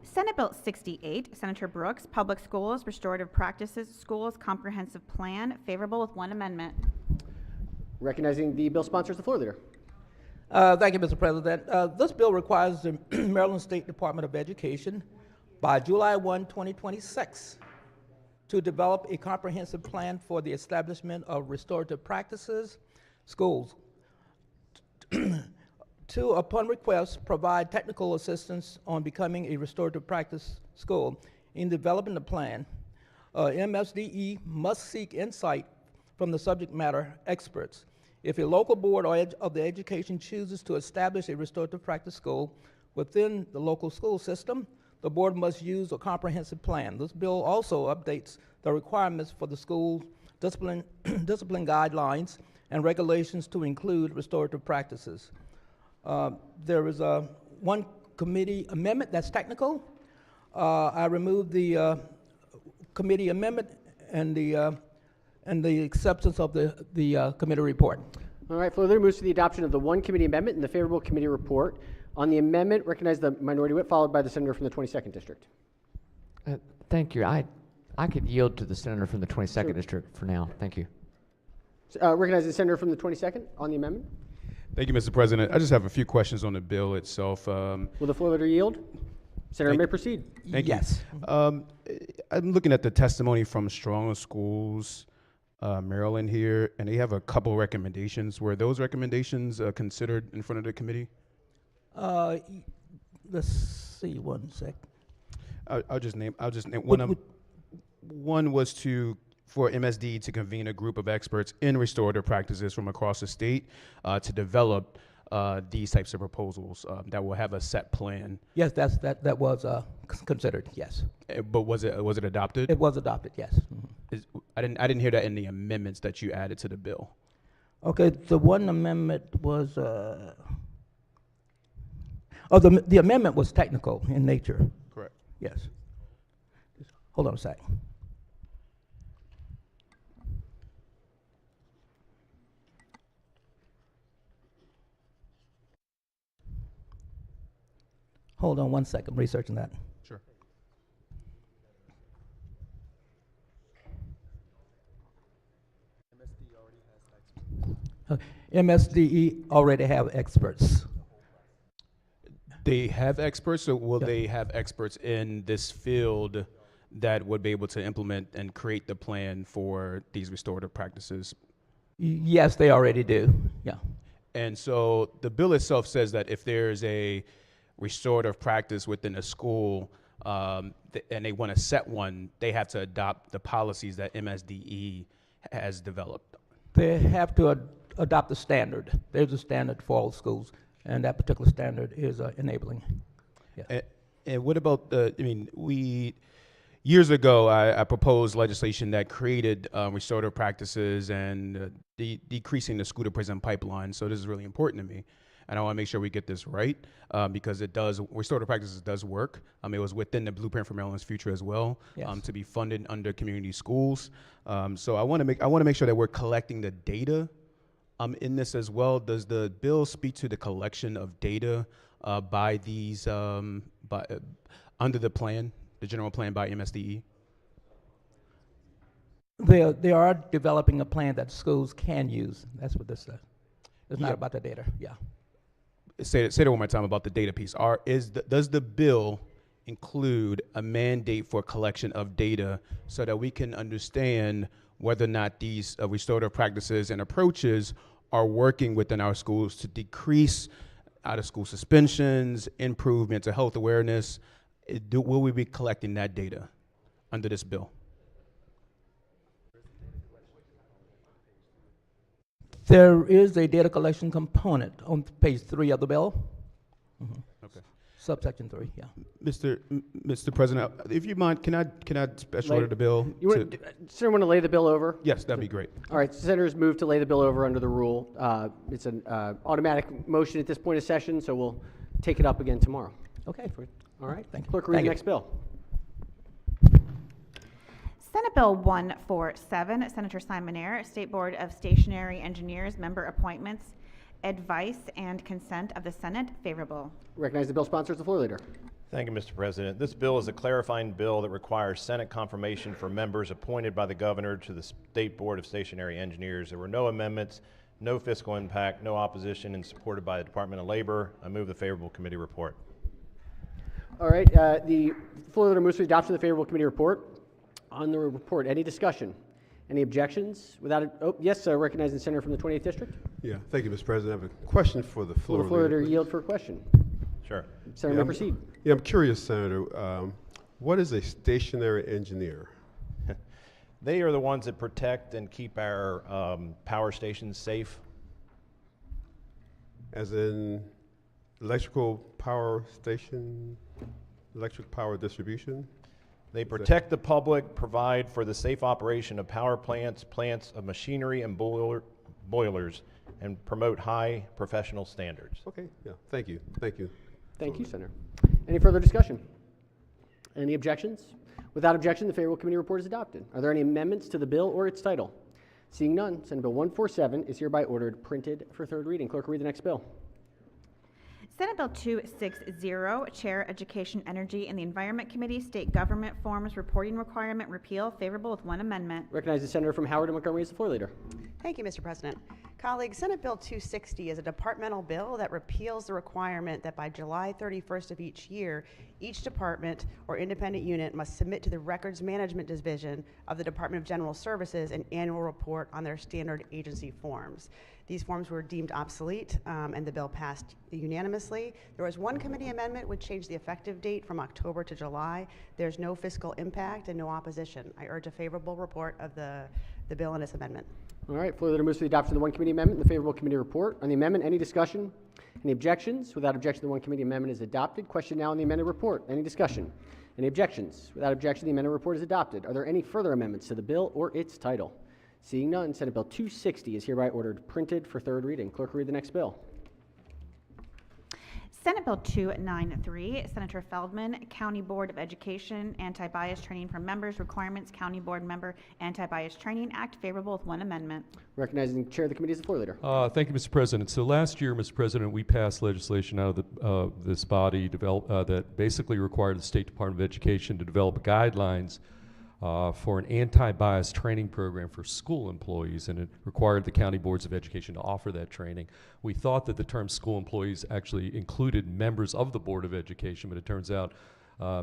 Senate Bill 68, Senator Brooks, Public Schools, Restorative Practices Schools Comprehensive Plan, favorable with one amendment. Recognizing the bill sponsor is the floor leader. Thank you, Mr. President. This bill requires the Maryland State Department of Education by July 1, 2026 to develop a comprehensive plan for the establishment of restorative practices schools. To, upon request, provide technical assistance on becoming a restorative practice school. In developing the plan, MSDE must seek insight from the subject matter experts. If a local board of the education chooses to establish a restorative practice school within the local school system, the board must use a comprehensive plan. This bill also updates the requirements for the school discipline guidelines and regulations to include restorative practices. There is one committee amendment that's technical. I removed the committee amendment and the acceptance of the committee report. All right, floor leader moves to the adoption of the one committee amendment and the favorable committee report. On the amendment, recognize the minority whip, followed by the senator from the 22nd district. Thank you. I could yield to the senator from the 22nd district for now. Thank you. Recognize the senator from the 22nd on the amendment. Thank you, Mr. President. I just have a few questions on the bill itself. Will the floor leader yield? Senator may proceed. Thank you. I'm looking at the testimony from Stronger Schools, Maryland here, and they have a couple recommendations. Were those recommendations considered in front of the committee? Let's see, one sec. I'll just name one. One was to for MSD to convene a group of experts in restorative practices from across the state to develop these types of proposals that will have a set plan. Yes, that was considered, yes. But was it adopted? It was adopted, yes. I didn't hear that in the amendments that you added to the bill. Okay, the one amendment was, the amendment was technical in nature. Correct. Yes. Hold on a sec. Hold on one second, I'm researching that. Sure. MSDE already have experts. They have experts, or will they have experts in this field that would be able to implement and create the plan for these restorative practices? Yes, they already do, yeah. And so the bill itself says that if there's a restorative practice within a school and they want to set one, they have to adopt the policies that MSDE has developed. They have to adopt a standard. There's a standard for all schools, and that particular standard is enabling. Yes. And what about years ago, I proposed legislation that created restorative practices and decreasing the school to prison pipeline. So this is really important to me. And I want to make sure we get this right because restorative practices does work. It was within the blueprint for Maryland's future as well, yes. To be funded under community schools. So I want to make sure that we're collecting the data in this as well. Does the bill speak to the collection of data by these under the plan, the general plan by MSDE? They are developing a plan that schools can use. That's what this says. It's not about the data, yeah. Say that one more time about the data piece. Does the bill include a mandate for collection of data so that we can understand whether or not these restorative practices and approaches are working within our schools to decrease out-of-school suspensions, improve mental health awareness? Will we be collecting that data under this bill? There is a data collection component on page 3 of the bill. Mm-hmm. Okay. Subsection 3, yeah. Mr. President, if you mind, can I special order the bill? Senator, want to lay the bill over? Yes, that'd be great. All right, senators move to lay the bill over under the rule. It's an automatic motion at this point of session, so we'll take it up again tomorrow. Okay. All right. Thank you. Clerk, read the next bill. Senate Bill 147, Senator Simon Eyre, State Board of Stationary Engineers, member appointments, advice and consent of the Senate, favorable. Recognize the bill sponsor as the floor leader. Thank you, Mr. President. This bill is a clarifying bill that requires Senate confirmation for members appointed by the governor to the State Board of Stationary Engineers. There were no amendments, no fiscal impact, no opposition, and supported by the Department of Labor. I move the favorable committee report. All right, the floor leader moves to the adoption of the favorable committee report. On the report, any discussion? Any objections? Yes, recognizing the senator from the 28th District. Yeah, thank you, Mr. President. I have a question for the floor Will the floor leader leader. yield for a question? Sure. Senator, may proceed. Yeah, I'm curious, Senator. What is a stationary engineer? They are the ones that protect and keep our power stations safe. As in electrical power station, electric power distribution? They protect the public, provide for the safe operation of power plants, plants of machinery and boilers, and promote high professional standards. Okay, yeah, thank you, thank you. Thank you, Senator. Any further discussion? Any objections? Without objection, the favorable committee report is adopted. Are there any amendments to the bill or its title? Seeing none, Senate Bill 147 is hereby ordered printed for third reading. Clerk, read the next bill. Senate Bill 260, Chair, Education, Energy, and the Environment Committee, State Government Forms Reporting Requirement Repeal, favorable with one amendment. Recognize the senator from Howard and Montgomery as the floor leader. Thank you, Mr. President. Colleagues, Senate Bill 260 is a departmental bill that repeals the requirement that by July 31st of each year, each department or independent unit must submit to the Records Management Division of the Department of General Services an annual report on their standard agency forms. These forms were deemed obsolete, and the bill passed unanimously. There was one committee amendment which changed the effective date from October to July. There's no fiscal impact and no opposition. I urge a favorable report of the bill and its amendment. All right, floor leader moves for the adoption of the one committee amendment and the favorable committee report. On the amendment, any discussion? Any objections? Without objection, the one committee amendment is adopted. Question now on the amended report. Any discussion? Any objections? Without objection, the amended report is adopted. Are there any further amendments to the bill or its title? Seeing none, Senate Bill 260 is hereby ordered printed for third reading. Clerk will read the next bill. Senate Bill 293, Senator Feldman, County Board of Education, Anti-Bias Training for Members, Requirements, County Board Member, Anti-Bias Training Act, favorable with one amendment. Recognizing the chair of the committee as the floor leader. Thank you, Mr. President. So last year, Mr. President, we passed legislation out of this body that basically required the State Department of Education to develop guidelines for an anti-bias training program for school employees, and it required the county boards of education to offer that training. We thought that the term school employees actually included members of the Board of Education, but it turns out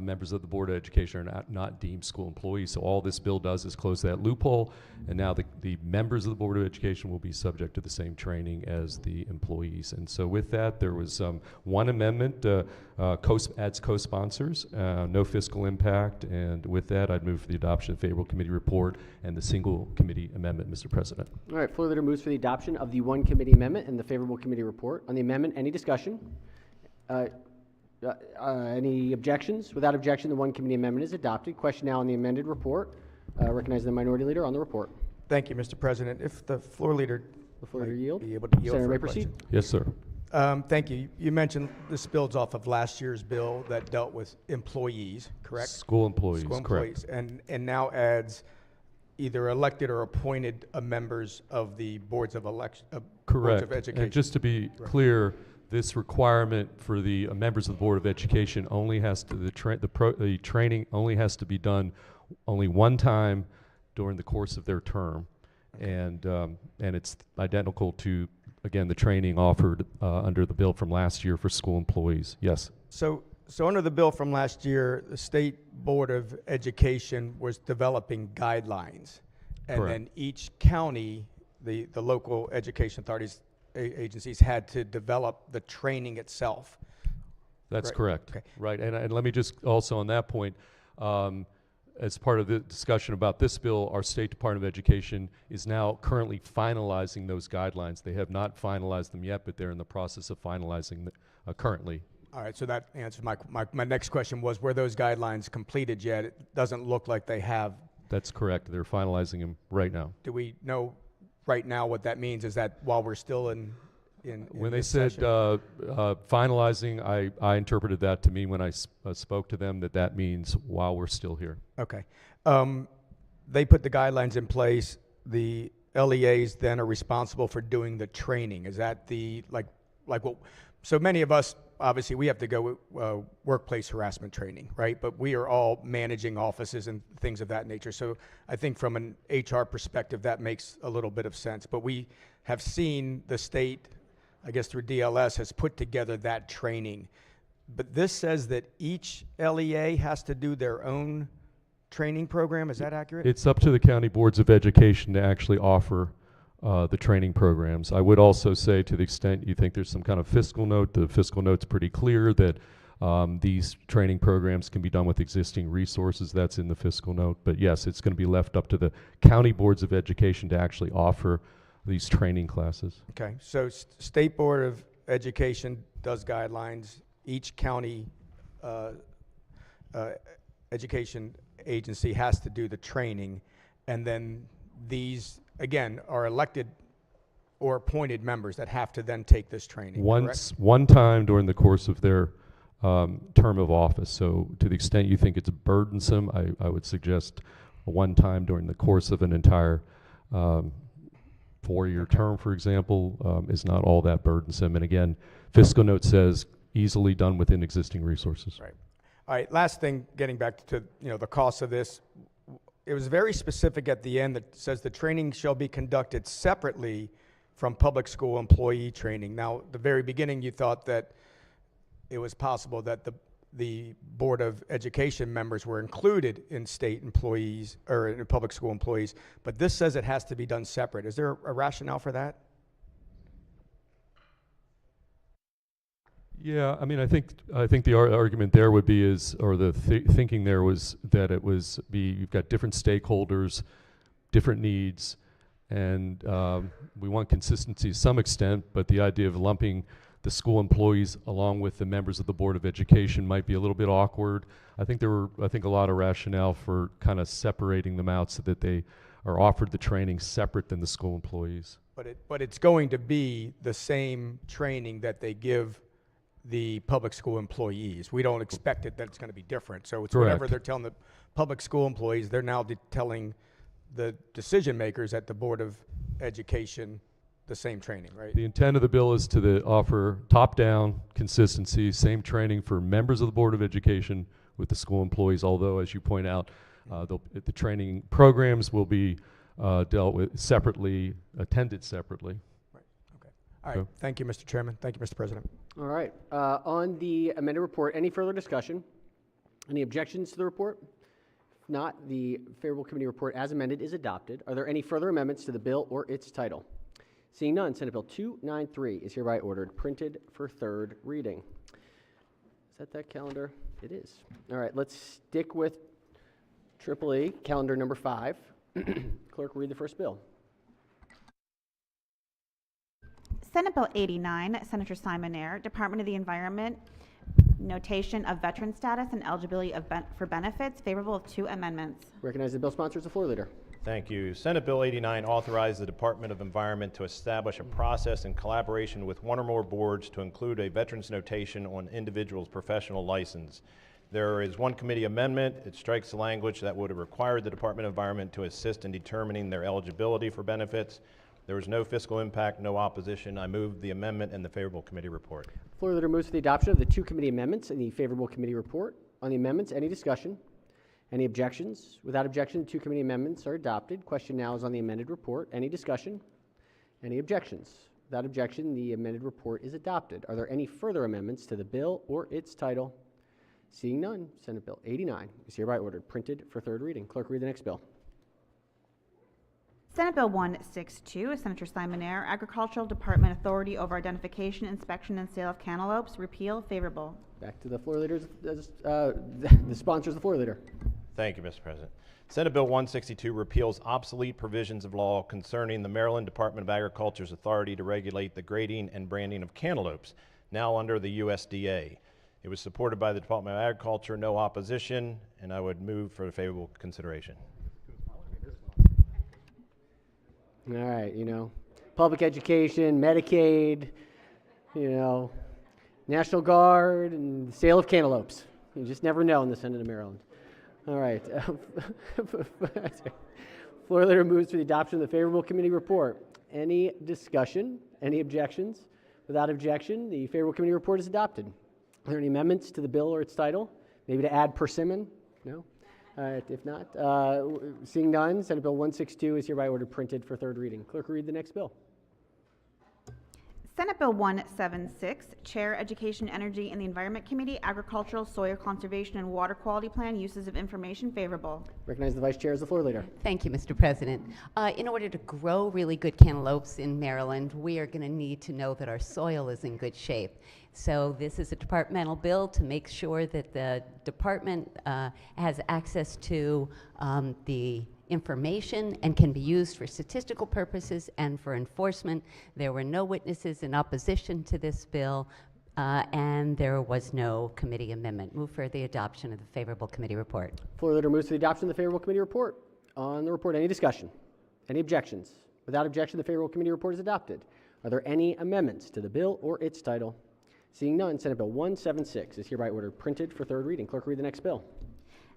members of the Board of Education are not deemed school employees. So all this bill does is close that loophole, and now the members of the Board of Education will be subject to the same training as the employees. And so with that, there was one amendment, adds co-sponsors, no fiscal impact, and with that, I'd move for the adoption of the favorable committee report and the single committee amendment, Mr. President. All right, floor leader moves for the adoption of the one committee amendment and the favorable committee report. On the amendment, any discussion? Any objections? Without objection, the one committee amendment is adopted. Question now on the amended report. Recognizing the minority leader on the report. Thank you, Mr. President. If the floor leader yield. be able to yield Senator for may a proceed. question. Yes, sir. Thank you. You mentioned this builds off of last year's bill that dealt with employees, correct? School employees, School correct. employees, and now adds either elected or appointed members of the boards of election, boards Correct. of education. And just to be clear, this requirement for the members of the Board of Education only has to, the training only has to be done only one time during the course of their term. And it's identical to, again, the training offered under the bill from last year for school employees. Yes. So under the bill from last year, the State Board of Education was developing guidelines. And Correct. then each county, the local education authorities, agencies had to develop the training itself. That's Right. correct. Okay. Right. And let me just also on that point, as part of the discussion about this bill, our State Department of Education is now currently finalizing those guidelines. They have not finalized them yet, but they're in the process of finalizing currently. All right, so that answers my next question was, were those guidelines completed yet? It doesn't look like they have. That's correct. They're finalizing them right now. Do we know right now what that means? Is that while we're still in when they this said session? finalizing, I interpreted that to mean when I spoke to them that means while we're still here. Okay. They put the guidelines in place. The LEAs then are responsible for doing the training. Is that the, like what, so many of us, obviously we have to go workplace harassment training, right? But we are all managing offices and things of that nature. So I think from an HR perspective, that makes a little bit of sense. But we have seen the state, I guess through DLS, has put together that training. But this says that each LEA has to do their own training program. Is that accurate? It's up to the county boards of education to actually offer the training programs. I would also say, to the extent you think there's some kind of fiscal note, the fiscal note's pretty clear that these training programs can be done with existing resources. That's in the fiscal note. But yes, it's going to be left up to the county boards of education to actually offer these training classes. Okay, so State Board of Education does guidelines. Each county education agency has to do the training, and then these, again, are elected or appointed members that have to then take this training, correct? One time during the course of their term of office. So to the extent you think it's burdensome, I would suggest one time during the course of an entire 4-year term, for example, is not all that burdensome. And again, fiscal note says easily done within existing resources. Right. All right, last thing, getting back to the cost of this, it was very specific at the end that says the training shall be conducted separately from public school employee training. Now, the very beginning, you thought that it was possible that the Board of Education members were included in state employees or in public school employees, but this says it has to be done separate. Is there a rationale for that? Yeah, I mean, I think the argument there would be or the thinking there was that you've got different stakeholders, different needs, and we want consistency to some extent, but the idea of lumping the school employees along with the members of the Board of Education might be a little bit awkward. I think a lot of rationale for kind of separating them out so that they are offered the training separate than the school employees. But it's going to be the same training that they give the public school employees. We don't expect that it's going to be different. So it's whatever Correct. they're telling the public school employees, they're now telling the decision makers at the Board of Education the same training, right? The intent of the bill is to offer top-down consistency, same training for members of the Board of Education with the school employees, although, as you point out, the training programs will be dealt with separately, attended separately. Right. Okay. All right. Thank you, Mr. Chairman. Thank you, Mr. President. All right. On the amended report, any further discussion? Any objections to the report? If not, the favorable committee report as amended is adopted. Are there any further amendments to the bill or its title? Seeing none, Senate Bill 293 is hereby ordered, printed for third reading. Is that calendar? It is. All right, let's stick with EEE, calendar number 5. Clerk, read the first bill. Senate Bill 89, Senator Simon Ayer, Department of the Environment, notation of veteran status and eligibility for benefits, favorable of 2 amendments. Recognize the bill sponsor as the floor leader. Thank you. Senate Bill 89 authorizes the Department of Environment to establish a process in collaboration with one or more boards to include a veterans notation on individual's professional license. There is one committee amendment. It strikes the language that would have required the Department of Environment to assist in determining their eligibility for benefits. There was no fiscal impact, no opposition. I move the amendment and the favorable committee report. Floor leader moves for the adoption of the 2 committee amendments and the favorable committee report. On the amendments, any discussion? Any objections? Without objection, the 2 committee amendments are adopted. Question now is on the amended report. Any discussion? Any objections? Without objection, the amended report is adopted. Are there any further amendments to the bill or its title? Seeing none, Senate Bill 89 is hereby ordered, printed for third reading. Clerk, read the next bill. Senate Bill 162, Senator Simon Ayer, Agricultural Department Authority over Identification, Inspection, and Sale of Cantaloupes, repeal, favorable. Back to the floor leaders, the sponsor is the floor leader. Thank you, Mr. President. Senate Bill 162 repeals obsolete provisions of law concerning the Maryland Department of Agriculture's authority to regulate the grading and branding of cantaloupes, now under the USDA. It was supported by the Department of Agriculture, no opposition, and I would move for favorable consideration. All right, public education, Medicaid, National Guard, and the sale of cantaloupes. You just never know in the Senate of Maryland. All right. Floor leader moves for the adoption of the favorable committee report. Any discussion? Any objections? Without objection, the favorable committee report is adopted. Are there any amendments to the bill or its title? Maybe to add persimmon? No? If not, seeing none, Senate Bill 162 is hereby ordered, printed for third reading. Clerk, read the next bill. Senate Bill 176, Chair, Education, Energy, and the Environment Committee, Agricultural, Soil Conservation, and Water Quality Plan, uses of information, favorable. Recognize the Vice Chair as the floor leader. Thank you, Mr. President. In order to grow really good cantaloupes in Maryland, we are going to need to know that our soil is in good shape. So this is a departmental bill to make sure that the department has access to the information and can be used for statistical purposes and for enforcement. There were no witnesses in opposition to this bill, and there was no committee amendment. Move for the adoption of the favorable committee report. Floor leader moves to the adoption of the favorable committee report. On the report, any discussion? Any objections? Without objection, the favorable committee report is adopted. Are there any amendments to the bill or its title? Seeing none, Senate Bill 176 is hereby ordered, printed for third reading. Clerk, read the next bill.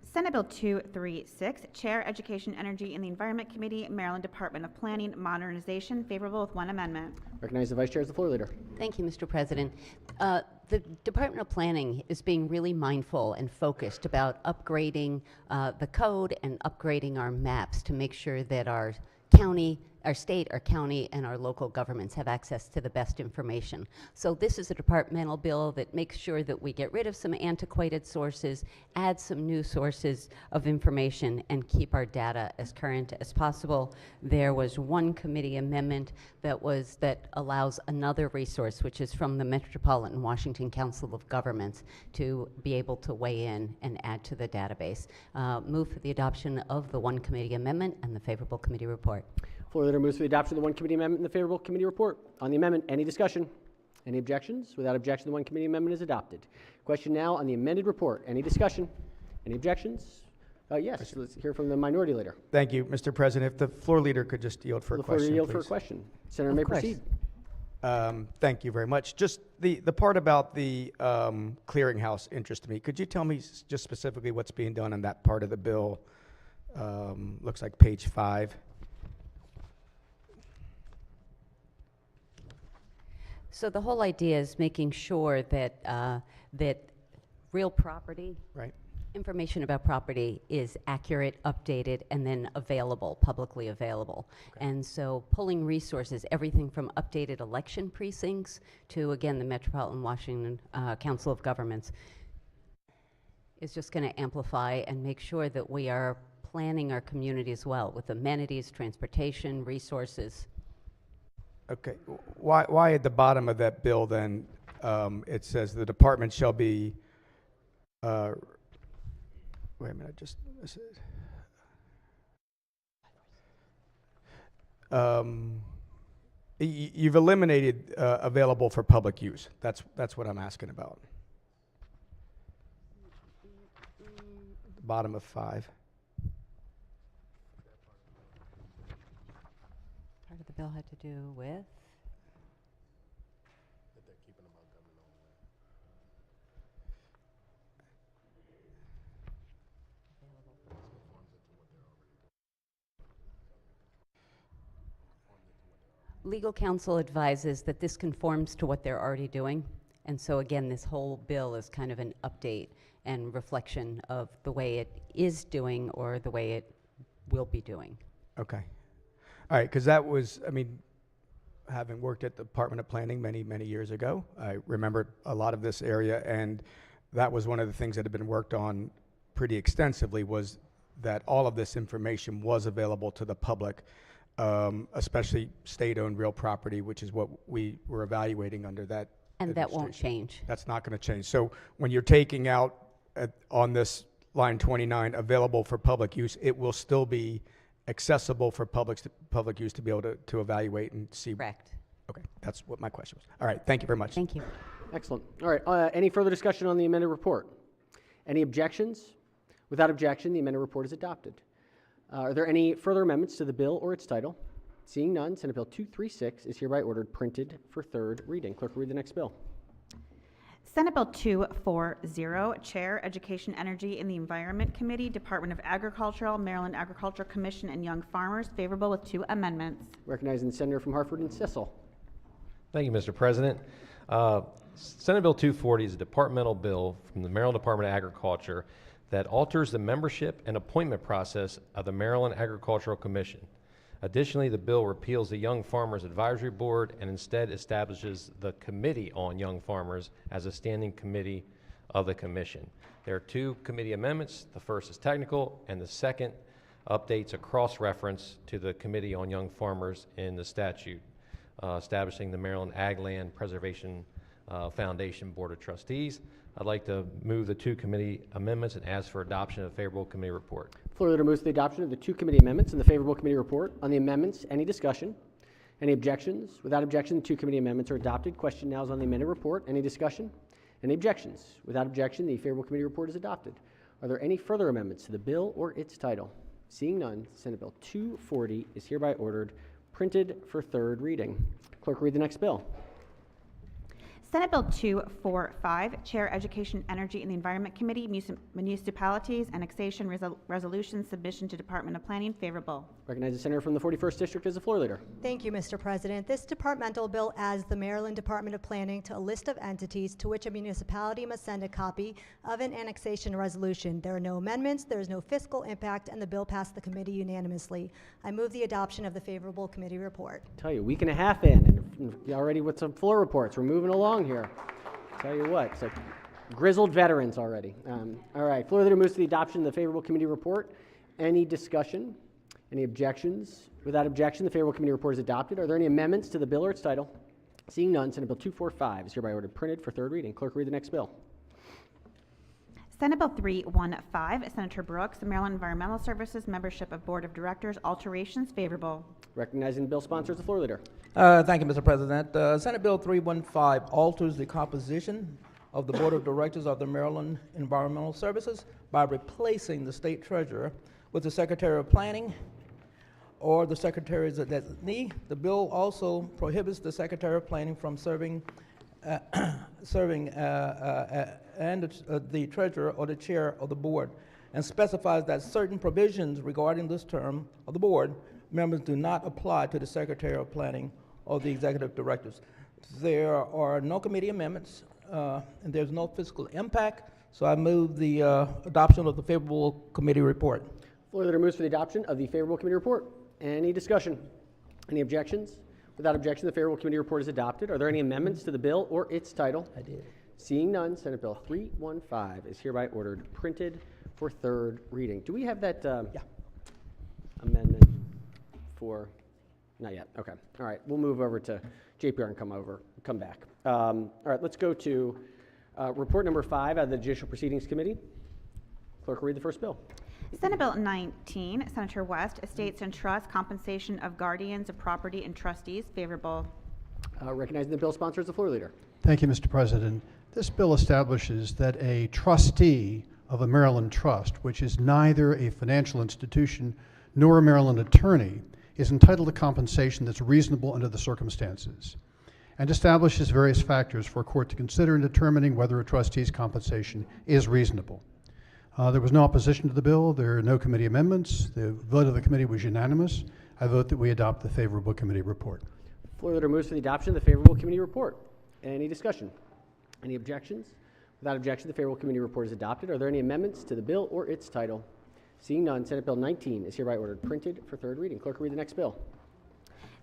Senate Bill 236, Chair, Education, Energy, and the Environment Committee, Maryland Department of Planning, Modernization, favorable with one amendment. Recognize the Vice Chair as the floor leader. Thank you, Mr. President. The Department of Planning is being really mindful and focused about upgrading the code and upgrading our maps to make sure that our county our state, our county, and our local governments have access to the best information. So this is a departmental bill that makes sure that we get rid of some antiquated sources, add some new sources of information, and keep our data as current as possible. There was one committee amendment that allows another resource, which is from the Metropolitan Washington Council of Governments, to be able to weigh in and add to the database. Move for the adoption of the one committee amendment and the favorable committee report. Floor leader moves for the adoption of the one committee amendment and the favorable committee report. On the amendment, any discussion? Any objections? Without objection, the one committee amendment is adopted. Question now on the amended report. Any discussion? Any objections? Yes, let's hear from the minority leader. Thank you, Mr. President. If the floor leader could just yield for a The floor question, yield please. for a question. Senator may proceed. Thank you very much. Just the part about the clearinghouse interested me. Could you tell me just specifically what's being done on that part of the bill? Looks like page 5. So the whole idea is making sure that that real property, right, information about property is accurate, updated, and then available, publicly available. And so pulling resources, everything from updated election precincts to, again, the Metropolitan Washington Council of Governments, is just going to amplify and make sure that we are planning our communities well with amenities, transportation, resources. Okay. Why at the bottom of that bill then it says the department shall be wait a minute, just you've eliminated available for public use. That's what I'm asking about. The bottom of 5. Part of the bill had to do with? Legal counsel advises that this conforms to what they're already doing. And so again, this whole bill is kind of an update and reflection of the way it is doing or the way it will be doing. Okay. All right, because that was, I mean, having worked at the Department of Planning many, many years ago, I remember a lot of this area, and that was one of the things that had been worked on pretty extensively, was that all of this information was available to the public, especially state-owned real property, which is what we were evaluating under that. And that won't change. That's not going to change. So when you're taking out on this line 29, available for public use, it will still be accessible for public use to be able to evaluate and see. Correct. Okay, that's what my question was. All right, thank you very much. Thank you. Excellent. All right, any further discussion on the amended report? Any objections? Without objection, the amended report is adopted. Are there any further amendments to the bill or its title? Seeing none, Senate Bill 236 is hereby ordered printed for third reading. Clerk will read the next bill. Senate Bill 240, Chair, Education, Energy, and the Environment Committee, Department of Agriculture, Maryland Agricultural Commission, and Young Farmers, favorable with 2 amendments. Recognizing the senator from Hartford and Cecil. Thank you, Mr. President. Senate Bill 240 is a departmental bill from the Maryland Department of Agriculture that alters the membership and appointment process of the Maryland Agricultural Commission. Additionally, the bill repeals the Young Farmers Advisory Board and instead establishes the Committee on Young Farmers as a standing committee of the Commission. There are 2 committee amendments. The first is technical, and the second updates a cross-reference to the Committee on Young Farmers in the statute, establishing the Maryland Ag Land Preservation Foundation Board of Trustees. I'd like to move the 2 committee amendments and ask for adoption of the favorable committee report. Floor leader moves to the adoption of the 2 committee amendments and the favorable committee report. On the amendments, any discussion? Any objections? Without objection, the 2 committee amendments are adopted. Question now is on the amended report. Any discussion? Any objections? Without objection, the favorable committee report is adopted. Are there any further amendments to the bill or its title? Seeing none, Senate Bill 240 is hereby ordered printed for third reading. Clerk, read the next bill. Senate Bill 245, Chair Education, Energy, and the Environment Committee, Municipalities, Annexation Resolution Submission to Department of Planning, favorable. Recognize the senator from the 41st District as the floor leader. Thank you, Mr. President. This departmental bill adds the Maryland Department of Planning to a list of entities to which a municipality must send a copy of an annexation resolution. There are no amendments, there is no fiscal impact, and the bill passed the committee unanimously. I move the adoption of the favorable committee report. Tell you, a week and a half in, and already with some floor reports. We're moving along here. Tell you what, it's like grizzled veterans already. All right, floor leader moves to the adoption of the favorable committee report. Any discussion? Any objections? Without objection, the favorable committee report is adopted. Are there any amendments to the bill or its title? Seeing none, Senate Bill 245 is hereby ordered printed for third reading. Clerk, read the next bill. Senate Bill 315, Senator Brooks, Maryland Environmental Services Membership of Board of Directors, alterations, favorable. Recognizing the bill sponsor is the floor leader. Thank you, Mr. President. Senate Bill 315 alters the composition of the Board of Directors of the Maryland Environmental Services by replacing the state treasurer with the Secretary of Planning or the Secretary's designee. The bill also prohibits the Secretary of Planning from serving the treasurer or the chair of the board, and specifies that certain provisions regarding this term of the board members do not apply to the Secretary of Planning or the executive directors. There are no committee amendments, and there's no fiscal impact, so I move the adoption of the favorable committee report. Floor leader moves for the adoption of the favorable committee report. Any discussion? Any objections? Without objection, the favorable committee report is adopted. Are there any amendments to the bill or its title? I did. Seeing none, Senate Bill 315 is hereby ordered printed for third reading. Do we have that amendment for? Not yet. Okay. All right. We'll move over to JPR and come back. All right. Let's go to report number 5 out of the Judicial Proceedings Committee. Clerk will read the first bill. Senate Bill 19, Senator West, Estates and Trusts, Compensation of Guardians of Property and Trustees, favorable. Recognizing the bill sponsor is the floor leader. Thank you, Mr. President. This bill establishes that a trustee of a Maryland trust, which is neither a financial institution nor a Maryland attorney, is entitled to compensation that's reasonable under the circumstances, and establishes various factors for a court to consider in determining whether a trustee's compensation is reasonable. There was no opposition to the bill. There are no committee amendments. The vote of the committee was unanimous. I vote that we adopt the favorable committee report. Floor leader moves for the adoption of the favorable committee report. Any discussion? Any objections? Without objection, the favorable committee report is adopted. Are there any amendments to the bill or its title? Seeing none, Senate Bill 19 is hereby ordered printed for third reading. Clerk will read the next bill.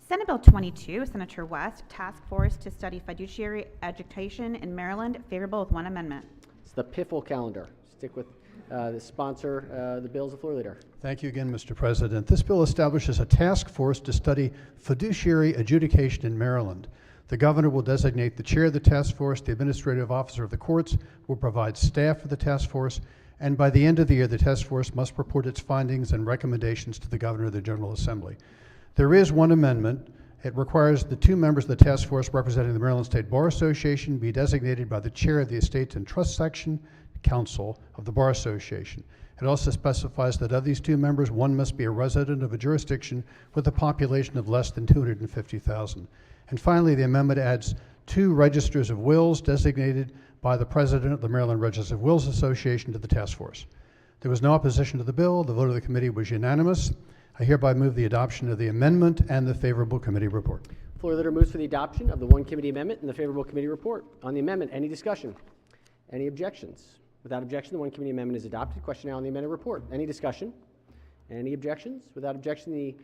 Senate Bill 22, Senator West, Task Force to Study Fiduciary Education in Maryland, favorable with one amendment. It's the PIFL calendar. Stick with the sponsor, the bill is the floor leader. Thank you again, Mr. President. This bill establishes a task force to study fiduciary adjudication in Maryland. The governor will designate the chair of the task force. The administrative officer of the courts will provide staff for the task force. And by the end of the year, the task force must report its findings and recommendations to the governor of the General Assembly. There is one amendment. It requires the 2 members of the task force representing the Maryland State Bar Association be designated by the chair of the Estates and Trust Section Council of the Bar Association. It also specifies that of these 2 members, one must be a resident of a jurisdiction with a population of less than 250,000. And finally, the amendment adds 2 registers of wills designated by the president of the Maryland Registers of Wills Association to the task force. There was no opposition to the bill. The vote of the committee was unanimous. I hereby move the adoption of the amendment and the favorable committee report. Floor leader moves for the adoption of the one committee amendment and the favorable committee report. On the amendment, any discussion? Any objections? Without objection, the one committee amendment is adopted. Question now on the amended report. Any discussion? Any objections? Without objection, the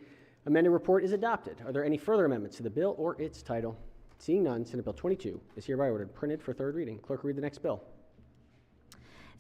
amended report is adopted. Are there any further amendments to the bill or its title? Seeing none, Senate Bill 22 is hereby ordered printed for third reading. Clerk will read the next bill.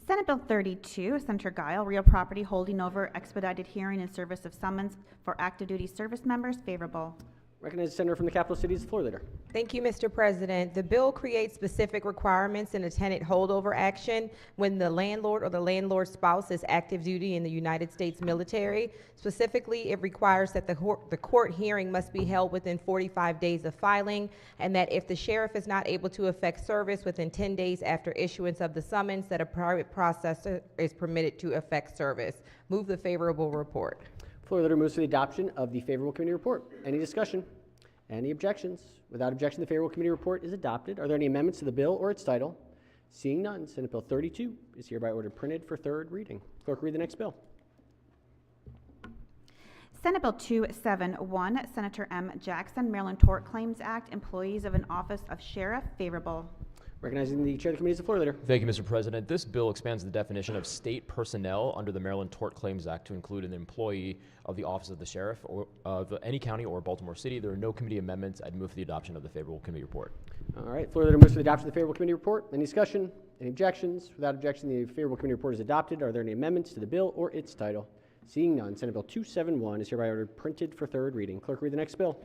Senate Bill 32, Senator Guile, Real Property Holding Over Expedited Hearing and Service of Summons for Active Duty Service Members, favorable. Recognize the senator from the capital city as the floor leader. Thank you, Mr. President. The bill creates specific requirements in a tenant holdover action when the landlord or the landlord's spouse is active duty in the United States military. Specifically, it requires that the court hearing must be held within 45 days of filing, and that if the sheriff is not able to effect service within 10 days after issuance of the summons, that a private processor is permitted to effect service. Move the favorable report. Floor leader moves for the adoption of the favorable committee report. Any discussion? Any objections? Without objection, the favorable committee report is adopted. Are there any amendments to the bill or its title? Seeing none, Senate Bill 32 is hereby ordered printed for third reading. Clerk, read the next bill. Senate Bill 271, Senator M. Jackson, Maryland Tort Claims Act, Employees of an Office of Sheriff, favorable. Recognizing the chair of the committee is the floor leader. Thank you, Mr. President. This bill expands the definition of state personnel under the Maryland Tort Claims Act to include an employee of the Office of the Sheriff or of any county or Baltimore City. There are no committee amendments. I'd move for the adoption of the favorable committee report. All right, floor leader moves for the adoption of the favorable committee report. Any discussion? Any objections? Without objection, the favorable committee report is adopted. Are there any amendments to the bill or its title? Seeing none, Senate Bill 271 is hereby ordered printed for third reading. Clerk, read the next bill.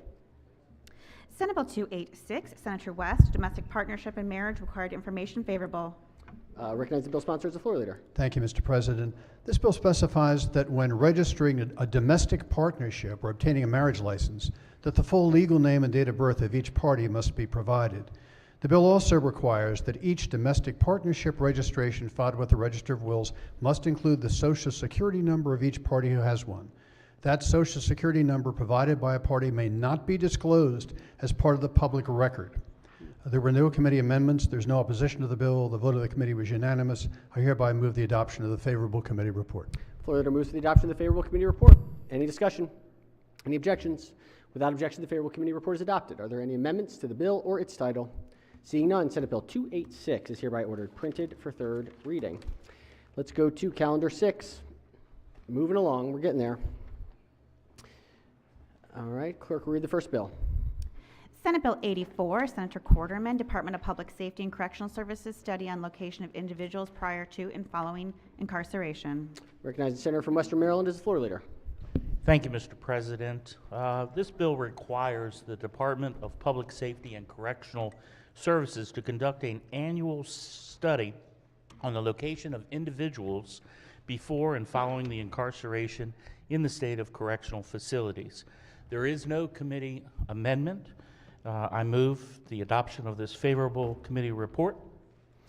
Senate Bill 286, Senator West, Domestic Partnership and Marriage Required Information, favorable. Recognize the bill sponsor as the floor leader. Thank you, Mr. President. This bill specifies that when registering a domestic partnership or obtaining a marriage license, that the full legal name and date of birth of each party must be provided. The bill also requires that each domestic partnership registration filed with the Register of Wills must include the Social Security number of each party who has one. That Social Security number provided by a party may not be disclosed as part of the public record. There were no committee amendments. There's no opposition to the bill. The vote of the committee was unanimous. I hereby move the adoption of the favorable committee report. Floor leader moves for the adoption of the favorable committee report. Any discussion? Any objections? Without objection, the favorable committee report is adopted. Are there any amendments to the bill or its title? Seeing none, Senate Bill 286 is hereby ordered printed for third reading. Let's go to calendar 6. Moving along, we're getting there. All right, clerk will read the first bill. Senate Bill 84, Senator Quarterman, Department of Public Safety and Correctional Services, study on location of individuals prior to and following incarceration. Recognize the senator from Western Maryland as the floor leader. Thank you, Mr. President. This bill requires the Department of Public Safety and Correctional Services to conduct an annual study on the location of individuals before and following the incarceration in the state of correctional facilities. There is no committee amendment. I move the adoption of this favorable committee report.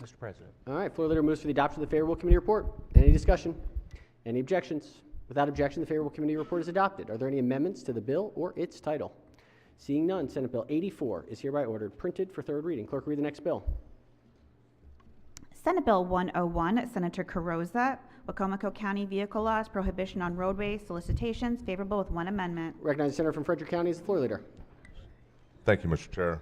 Mr. President. All right, floor leader moves for the adoption of the favorable committee report. Any discussion? Any objections? Without objection, the favorable committee report is adopted. Are there any amendments to the bill or its title? Seeing none, Senate Bill 84 is hereby ordered printed for third reading. Clerk, read the next bill. Senate Bill 101, Senator Carrozza, Wacomico County Vehicle Laws, Prohibition on Roadway Solicitations, favorable with one amendment. Recognize the senator from Frederick County as the floor leader. Thank you, Mr. Chair.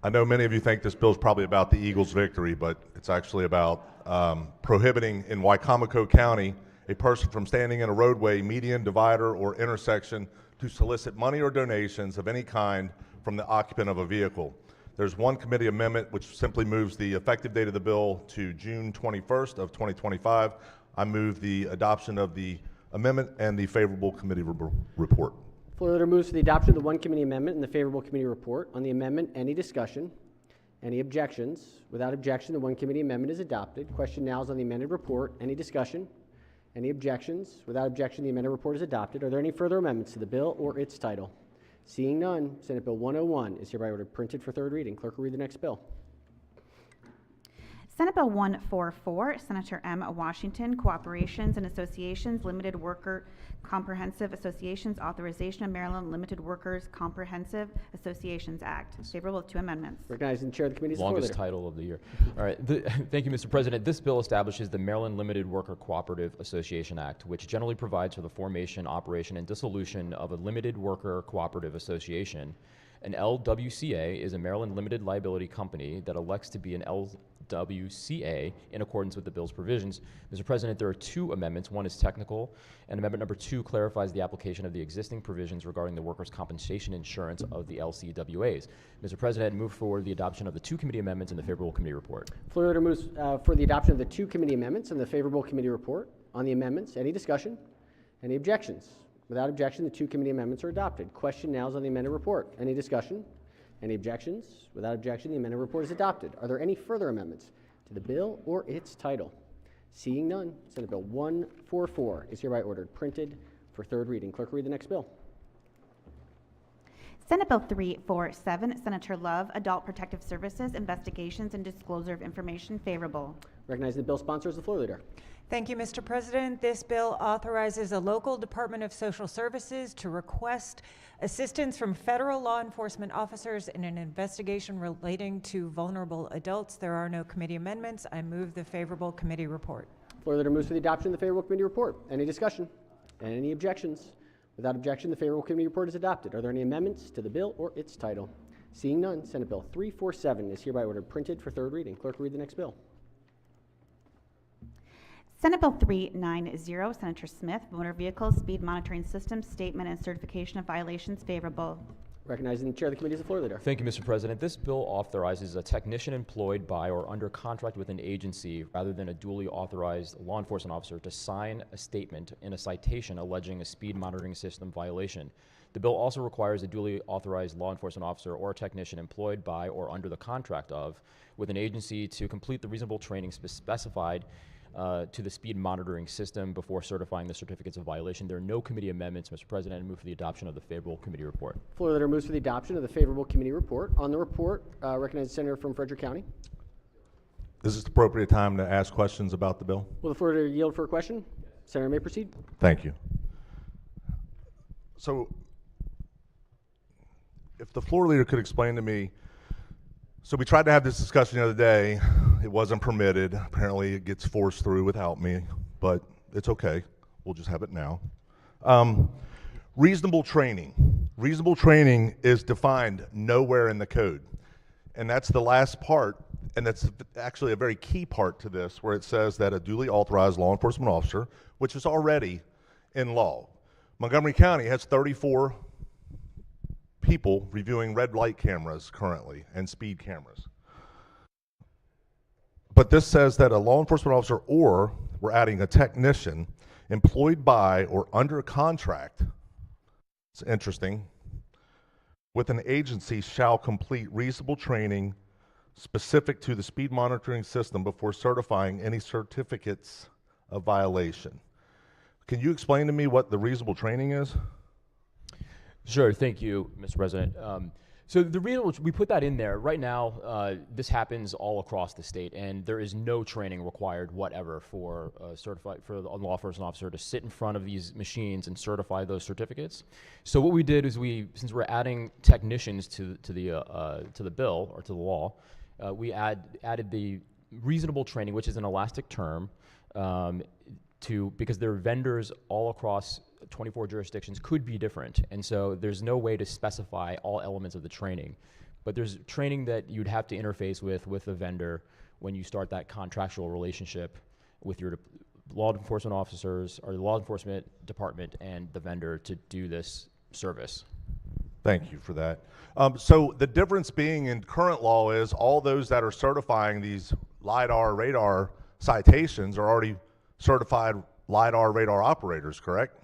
I know many of you think this bill is probably about the Eagles' victory, but it's actually about prohibiting in Wacomico County a person from standing in a roadway, median, divider, or intersection to solicit money or donations of any kind from the occupant of a vehicle. There's one committee amendment which simply moves the effective date of the bill to June 21st of 2025. I move the adoption of the amendment and the favorable committee report. Floor leader moves for the adoption of the one committee amendment and the favorable committee report. On the amendment, any discussion? Any objections? Without objection, the one committee amendment is adopted. Question now is on the amended report. Any discussion? Any objections? Without objection, the amended report is adopted. Are there any further amendments to the bill or its title? Seeing none, Senate Bill 101 is hereby ordered printed for third reading. Clerk will read the next bill. Senate Bill 144, Senator M. Washington, Cooperations and Associations, Limited Worker Comprehensive Associations, Authorization of Maryland Limited Workers Comprehensive Associations Act. Favorable with two amendments. Recognizing the chair of the committee is the floor Longest leader. title of the year. All right. Thank you, Mr. President. This bill establishes the Maryland Limited Worker Cooperative Association Act, which generally provides for the formation, operation, and dissolution of a limited worker cooperative association. An LWCA is a Maryland limited liability company that elects to be an LWCA in accordance with the bill's provisions. Mr. President, there are two amendments. One is technical, and amendment number 2 clarifies the application of the existing provisions regarding the workers' compensation insurance of the LCWAs. Mr. President, I move forward the adoption of the two committee amendments and the favorable committee report. Floor leader moves for the adoption of the two committee amendments and the favorable committee report. On the amendments, any discussion? Any objections? Without objection, the two committee amendments are adopted. Question now is on the amended report. Any discussion? Any objections? Without objection, the amended report is adopted. Are there any further amendments to the bill or its title? Seeing none, Senate Bill 144 is hereby ordered printed for third reading. Clerk, read the next bill. Senate Bill 347, Senator Love, Adult Protective Services, Investigations and Disclosure of Information, favorable. Recognizing the bill sponsor is the floor leader. Thank you, Mr. President. This bill authorizes a local Department of Social Services to request assistance from federal law enforcement officers in an investigation relating to vulnerable adults. There are no committee amendments. I move the favorable committee report. Floor leader moves for the adoption of the favorable committee report. Any discussion? Any objections? Without objection, the favorable committee report is adopted. Are there any amendments to the bill or its title? Seeing none, Senate Bill 347 is hereby ordered printed for third reading. Clerk will read the next bill. Senate Bill 390, Senator Smith, Motor Vehicle Speed Monitoring System Statement and Certification of Violations favorable. Recognizing the chair of the committee is the floor leader. Thank you, Mr. President. This bill authorizes a technician employed by or under contract with an agency rather than a duly authorized law enforcement officer to sign a statement in a citation alleging a speed monitoring system violation. The bill also requires a duly authorized law enforcement officer or technician employed by or under the contract of with an agency to complete the reasonable training specified to the speed monitoring system before certifying the certificates of violation. There are no committee amendments, Mr. President. I move for the adoption of the favorable committee report. Floor leader moves for the adoption of the favorable committee report. On the report, recognize the senator from Frederick County. Is this the appropriate time to ask questions about the bill? Will the floor leader yield for a question? Senator may proceed. Thank you. So, if the floor leader could explain to me, so we tried to have this discussion the other day. It wasn't permitted. Apparently it gets forced through without me, but it's okay. We'll just have it now. Reasonable training. Reasonable training is defined nowhere in the code. And that's the last part, and that's actually a very key part to this, where it says that a duly authorized law enforcement officer, which is already in law. Montgomery County has 34 people reviewing red light cameras currently and speed cameras. But this says that a law enforcement officer, or we're adding a technician employed by or under contract, it's interesting, with an agency shall complete reasonable training specific to the speed monitoring system before certifying any certificates of violation. Can you explain to me what the reasonable training is? Sure, thank you, Mr. President. So the reason we put that in there, right now, this happens all across the state, and there is no training required whatever for a law enforcement officer to sit in front of these machines and certify those certificates. So what we did is since we're adding technicians to the bill or to the law, we added the reasonable training, which is an elastic term, because there are vendors all across 24 jurisdictions could be different, and so there's no way to specify all elements of the training. But there's training that you'd have to interface with a vendor when you start that contractual relationship with your law enforcement officers or the law enforcement department and the vendor to do this service. Thank you for that. So the difference being in current law is all those that are certifying these LiDAR, radar citations are already certified LiDAR, radar operators, correct?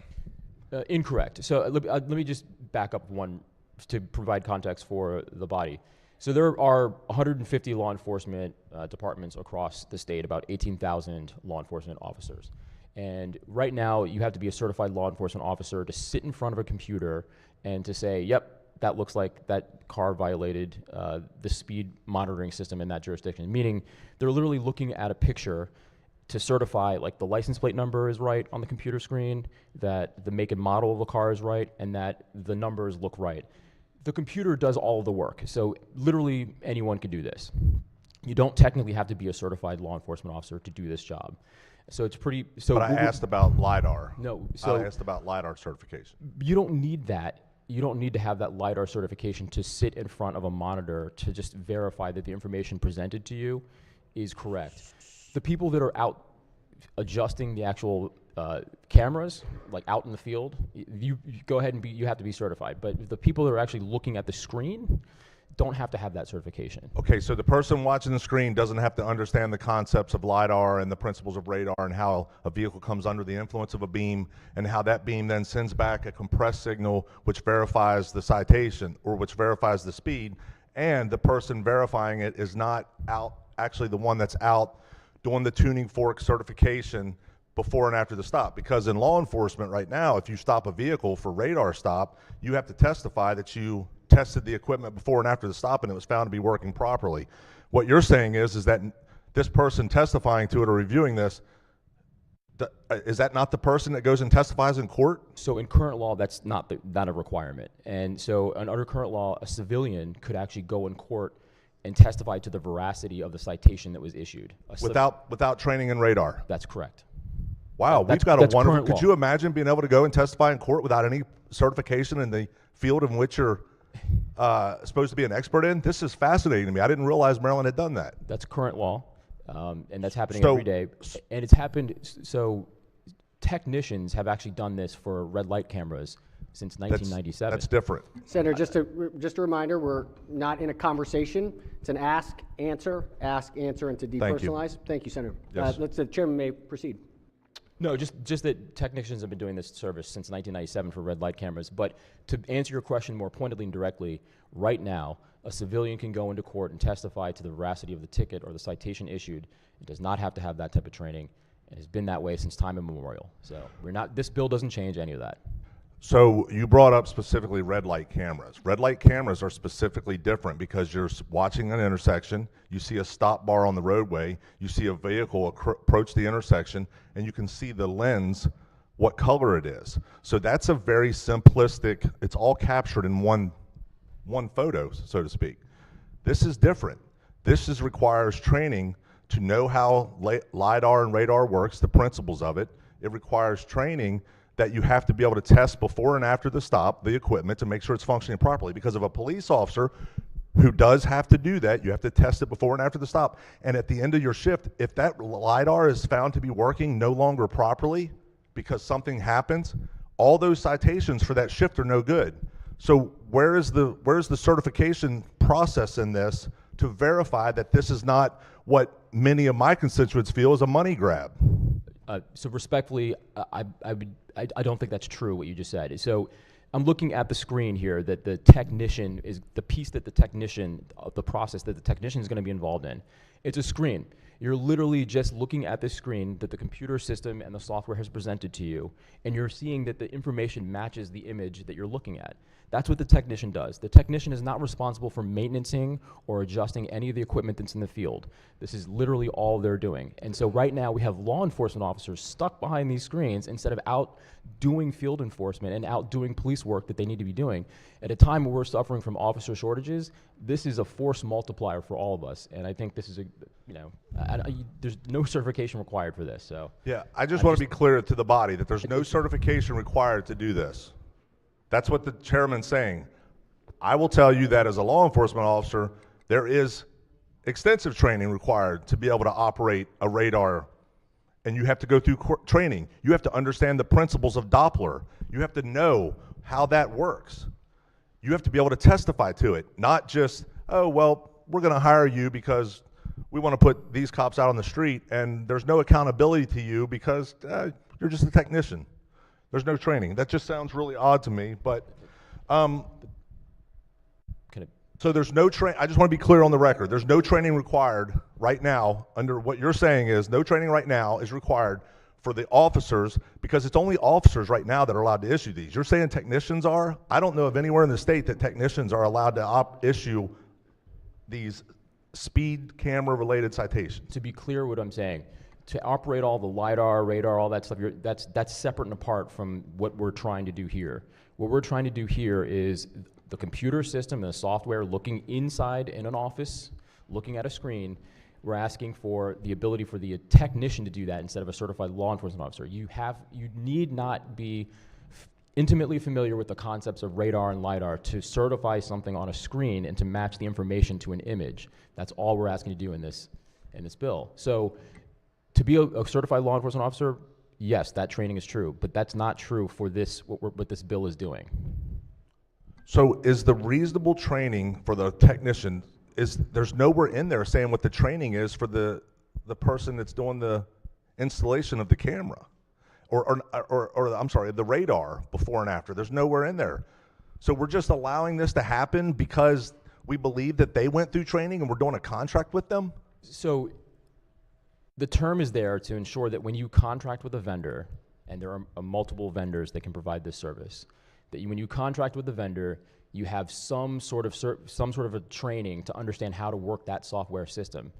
Incorrect. So let me just back up one to provide context for the body. So there are 150 law enforcement departments across the state, about 18,000 law enforcement officers. And right now, you have to be a certified law enforcement officer to sit in front of a computer and to say, yep, that looks like that car violated the speed monitoring system in that jurisdiction. Meaning, they're literally looking at a picture to certify like the license plate number is right on the computer screen, that the make and model of the car is right, and that the numbers look right. The computer does all of the work, so literally anyone can do this. You don't technically have to be a certified law enforcement officer to do this job. So it's pretty. So but I asked about LiDAR. No, so I asked about LiDAR certification. You don't need that. You don't need to have that LiDAR certification to sit in front of a monitor to just verify that the information presented to you is correct. The people that are out adjusting the actual cameras, like out in the field, you go ahead and you have to be certified. But the people that are actually looking at the screen don't have to have that certification. Okay, so the person watching the screen doesn't have to understand the concepts of LiDAR and the principles of radar and how a vehicle comes under the influence of a beam and how that beam then sends back a compressed signal which verifies the citation or which verifies the speed, and the person verifying it is not out, actually the one that's out doing the tuning fork certification before and after the stop. Because in law enforcement right now, if you stop a vehicle for radar stop, you have to testify that you tested the equipment before and after the stop and it was found to be working properly. What you're saying is that this person testifying to it or reviewing this, is that not the person that goes and testifies in court? So in current law, that's not a requirement. And so under current law, a civilian could actually go in court and testify to the veracity of the citation that was issued. Without training in radar? That's correct. Wow, That's we've got a wonderful, current could law. you imagine being able to go and testify in court without any certification in the field in which you're supposed to be an expert in? This is fascinating to me. I didn't realize Maryland had done that. That's current law, and that's happening So- every day. And it's happened, so technicians have actually done this for red light cameras since 1997. That's different. Senator, just a reminder, we're not in a conversation. It's an ask, answer, and to Thank you. depersonalize. Thank you, Senator. Yes. The chairman may proceed. No, just that technicians have been doing this service since 1997 for red light cameras. But to answer your question more pointedly and directly, right now, a civilian can go into court and testify to the veracity of the ticket or the citation issued. It does not have to have that type of training. It has been that way since time immemorial. So this bill doesn't change any of that. So you brought up specifically red light cameras. Red light cameras are specifically different because you're watching an intersection, you see a stop bar on the roadway, you see a vehicle approach the intersection, and you can see the lens, what color it is. So that's a very simplistic, it's all captured in one photo, so to speak. This is different. This requires training to know how LiDAR and radar works, the principles of it. It requires training that you have to be able to test before and after the stop, the equipment, to make sure it's functioning properly. Because of a police officer who does have to do that, you have to test it before and after the stop. And at the end of your shift, if that LiDAR is found to be working no longer properly because something happens, all those citations for that shift are no good. So where's the certification process in this to verify that this is not what many of my constituents feel is a money grab? So respectfully, I don't think that's true, what you just said. So I'm looking at the screen here that the technician is, the piece that the technician, of the process that the technician is going to be involved in. It's a screen. You're literally just looking at this screen that the computer system and the software has presented to you, and you're seeing that the information matches the image that you're looking at. That's what the technician does. The technician is not responsible for maintaining or adjusting any of the equipment that's in the field. This is literally all they're doing. And so right now we have law enforcement officers stuck behind these screens instead of out doing field enforcement and out doing police work that they need to be doing. At a time where we're suffering from officer shortages, this is a force multiplier for all of us. And I think this is there's no certification required for this. So yeah, I just want to be clear to the body that there's no certification required to do this. That's what the chairman's saying. I will tell you that as a law enforcement officer, there is extensive training required to be able to operate a radar, and you have to go through training. You have to understand the principles of Doppler. You have to know how that works. You have to be able to testify to it, not just, oh, well, we're going to hire you because we want to put these cops out on the street, and there's no accountability to you because you're just a technician. There's no training. That just sounds really odd to me, but so there's no training. I just want to be clear on the record. There's no training required right now under what you're saying is no training right now is required for the officers because it's only officers right now that are allowed to issue these. You're saying technicians are? I don't know of anywhere in the state that technicians are allowed to issue these speed camera related citations. to be clear what I'm saying, to operate all the LiDAR, radar, all that stuff, that's separate and apart from what we're trying to do here. What we're trying to do here is the computer system and the software looking inside in an office, looking at a screen. We're asking for the ability for the technician to do that instead of a certified law enforcement officer. You need not be intimately familiar with the concepts of radar and LiDAR to certify something on a screen and to match the information to an image. That's all we're asking to do in this bill. So to be a certified law enforcement officer, yes, that training is true, but that's not true for this, what this bill is doing. So is the reasonable training for the technician, there's nowhere in there saying what the training is for the person that's doing the installation of the camera or I'm sorry, the radar before and after. There's nowhere in there. So we're just allowing this to happen because we believe that they went through training and we're doing a contract with them? So the term is there to ensure that when you contract with a vendor, and there are multiple vendors that can provide this service, that when you contract with the vendor, you have some sort of a training to understand how to work that software system.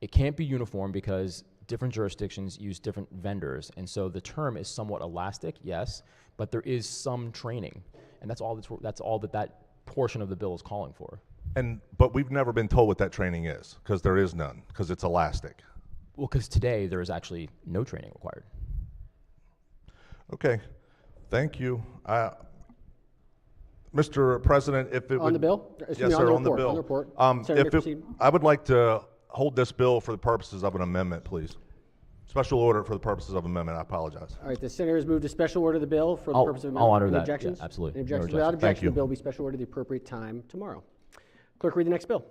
It can't be uniform because different jurisdictions use different vendors, and so the term is somewhat elastic, yes, but there is some training, and that's all that portion of the bill is calling for. But we've never been told what that training is, because there is none, because it's elastic. Well, because today there is actually no training required. Okay, thank you. Mr. President, if it would... On the bill? Excuse Yes, me, sir, on on the the bill. report. Senator, If it, proceed. I would like to hold this bill for the purposes of an amendment, please. Special order for the purposes of amendment, I apologize. All right, the senator has moved to special order the bill for the purpose of I'll amendment. honor Any that. objections? Yeah, absolutely. Any No objections? Without objection. objection, Thank you. the bill will be special order at the appropriate time tomorrow. Clerk, read the next bill.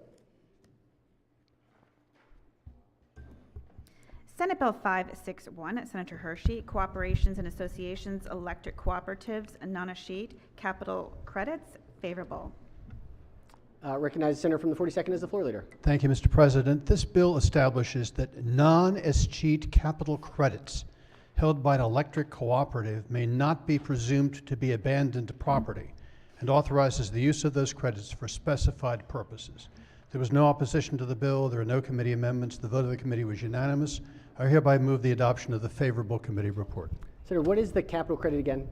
Senate Bill 561, Senator Hershey, Cooperations and Associations, Electric Cooperatives, non-sheet, Capital Credits, favorable. Recognize the senator from the 42nd as the floor leader. Thank you, Mr. President. This bill establishes that non-escheat capital credits held by an electric cooperative may not be presumed to be abandoned property and authorizes the use of those credits for specified purposes. There was no opposition to the bill. There are no committee amendments. The vote of the committee was unanimous. I hereby move the adoption of the favorable committee report. Senator, what is the capital credit again?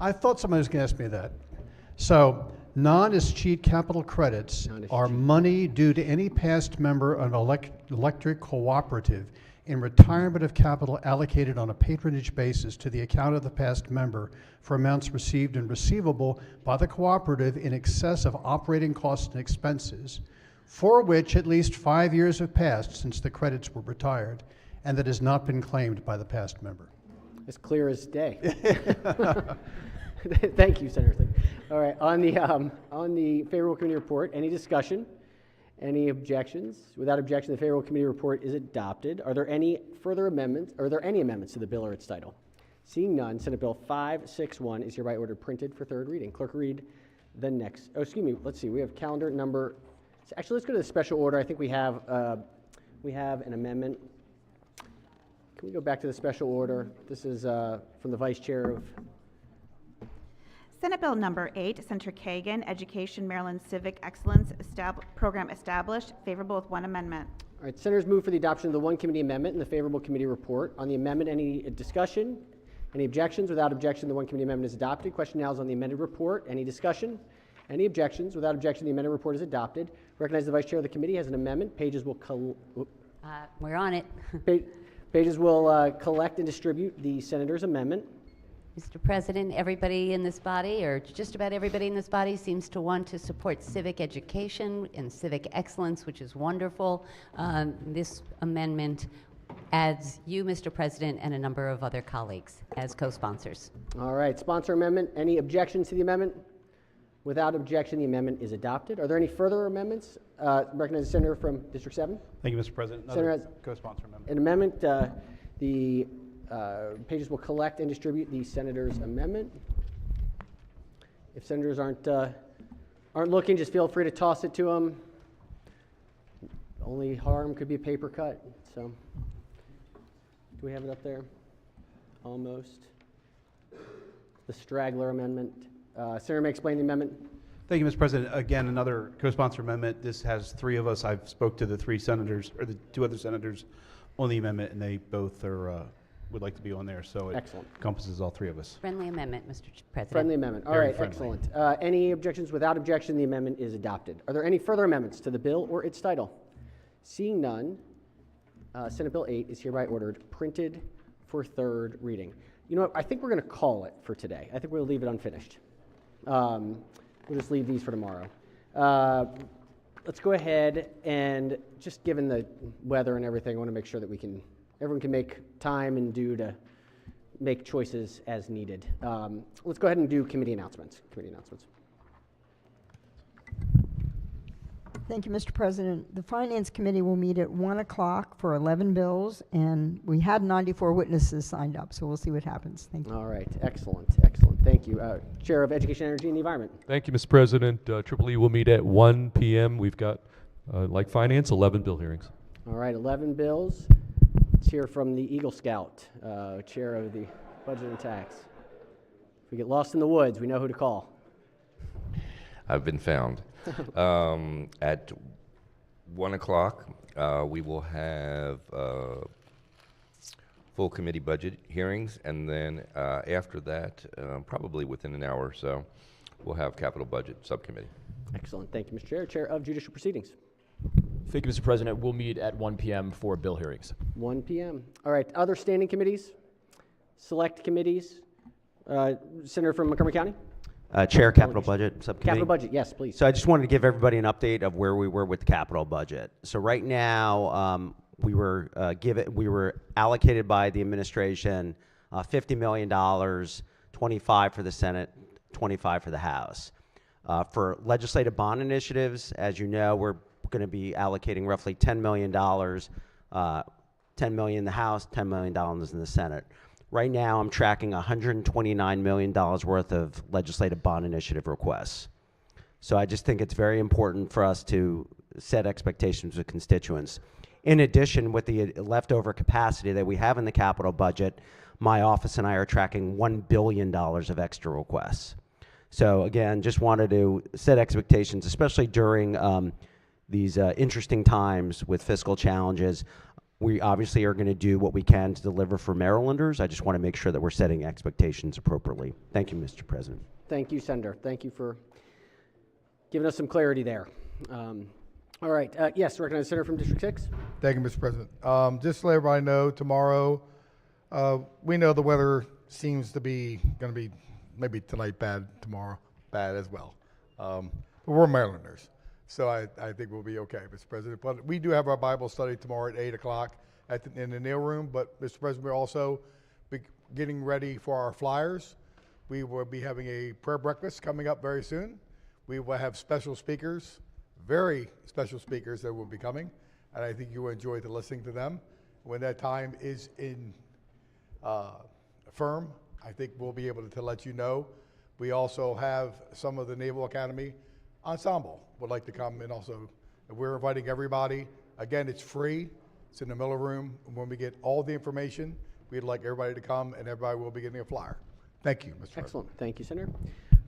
I thought somebody was going to ask me that. So, non-escheat capital credits are money due to any past member of an electric cooperative in retirement of capital allocated on a patronage basis to the account of the past member for amounts received and receivable by the cooperative in excess of operating costs and expenses, for which at least 5 years have passed since the credits were retired, and that has not been claimed by the past member. As clear as day. Thank you, Senator. All right, on the favorable committee report, any discussion? Any objections? Without objection, the favorable committee report is adopted. Are there any further amendments? Are there any amendments to the bill or its title? Seeing none, Senate Bill 561 is hereby ordered printed for third reading. Clerk, read the next. Oh, excuse me. Let's see. We have calendar number. Actually, let's go to the special order. I think we have an amendment. Can we go back to the special order? This is from the Vice Chair of. Senate Bill number 8, Senator Kagan, Education Maryland Civic Excellence Program established, favorable with one amendment. All right, senators move for the adoption of the one committee amendment and the favorable committee report. On the amendment, any discussion? Any objections? Without objection, the one committee amendment is adopted. Question now is on the amended report. Any discussion? Any objections? Without objection, the amended report is adopted. Recognize the Vice Chair of the committee has an amendment. Pages will We're on it. Pages will collect and distribute the senator's amendment. Mr. President, everybody in this body, or just about everybody in this body, seems to want to support civic education and civic excellence, which is wonderful. This amendment adds you, Mr. President, and a number of other colleagues as co-sponsors. All right, sponsor amendment. Any objections to the amendment? Without objection, the amendment is adopted. Are there any further amendments? Recognize the senator from District 7. Thank you, Mr. President. Senator Another has co-sponsor amendment. an amendment. The pages will collect and distribute the senator's amendment. If senators aren't looking, just feel free to toss it to them. Only harm could be a paper cut. So, do we have it up there? Almost. The straggler amendment. Senator may explain the amendment. Thank you, Mr. President. Again, another co-sponsor amendment. This has three of us. I've spoke to the three senators, or the two other senators on the amendment, and they both are would like to be on there. So it Excellent. encompasses all three of us. Friendly amendment, Mr. President. Friendly amendment. All Very right, friendly. excellent. Any objections? Without objection, the amendment is adopted. Are there any further amendments to the bill or its title? Seeing none, Senate Bill 8 is hereby ordered printed for third reading. You know what? I think we're going to call it for today. I think we'll leave it unfinished. We'll just leave these for tomorrow. Let's go ahead and just given the weather and everything, I want to make sure that everyone can make time and due to make choices as needed. Let's go ahead and do committee announcements. Thank you, Mr. President. The Finance Committee will meet at 1 o'clock for 11 bills, and we had 94 witnesses signed up, so we'll see what happens. Thank you. All right, excellent. Thank you. Chair of Education, Energy, and the Environment. Thank you, Mr. President. Triple E will meet at 1 p.m. We've got, like finance, 11 bill hearings. All right, 11 bills. Let's hear from the Eagle Scout, Chair of the Budget and Tax. If we get lost in the woods, we know who to call. I've been found. At 1 o'clock, We will have full committee budget hearings, and then after that, probably within an hour or so, we'll have capital budget subcommittee. Excellent. Thank you, Mr. Chair. Chair of Judicial Proceedings. Thank you, Mr. President. We'll meet at 1 p.m. for bill hearings. 1 p.m. All right. Other standing committees, select committees. Senator from Montgomery County. Chair, Capital Budget Subcommittee. Capital Budget, yes, please. So I just wanted to give everybody an update of where we were with the capital budget. So right now, we were allocated by the administration $50 million, 25 for the Senate, 25 for the House. For legislative bond initiatives, as you know, we're going to be allocating roughly $10 million, 10 million in the House, $10 million in the Senate. Right now, I'm tracking $129 million worth of legislative bond initiative requests. So I just think it's very important for us to set expectations with constituents. In addition, with the leftover capacity that we have in the capital budget, my office and I are tracking $1 billion of extra requests. So again, just wanted to set expectations, especially during these interesting times with fiscal challenges. We obviously are going to do what we can to deliver for Marylanders. I just want to make sure that we're setting expectations appropriately. Thank you, Mr. President. Thank you, Senator. Thank you for giving us some clarity there. All right. Yes, recognize the Senator from District 6. Thank you, Mr. President. Just to let everybody know, tomorrow, we know the weather seems to be going to be maybe tonight bad, tomorrow bad as well. But we're Marylanders. So I think we'll be okay, Mr. President. But we do have our Bible study tomorrow at 8 o'clock in the Neil Room. But, Mr. President, we're also getting ready for our flyers. We will be having a prayer breakfast coming up very soon. We will have special speakers, very special speakers that will be coming. And I think you will enjoy listening to them. When that time is firm, I think we'll be able to let you know. We also have some of the Naval Academy Ensemble would like to come, and also we're inviting everybody. Again, it's free. It's in the Miller Room. And when we get all the information, we'd like everybody to come, and everybody will be getting a flyer. Thank you, Mr. President. Excellent. Thank you, Senator.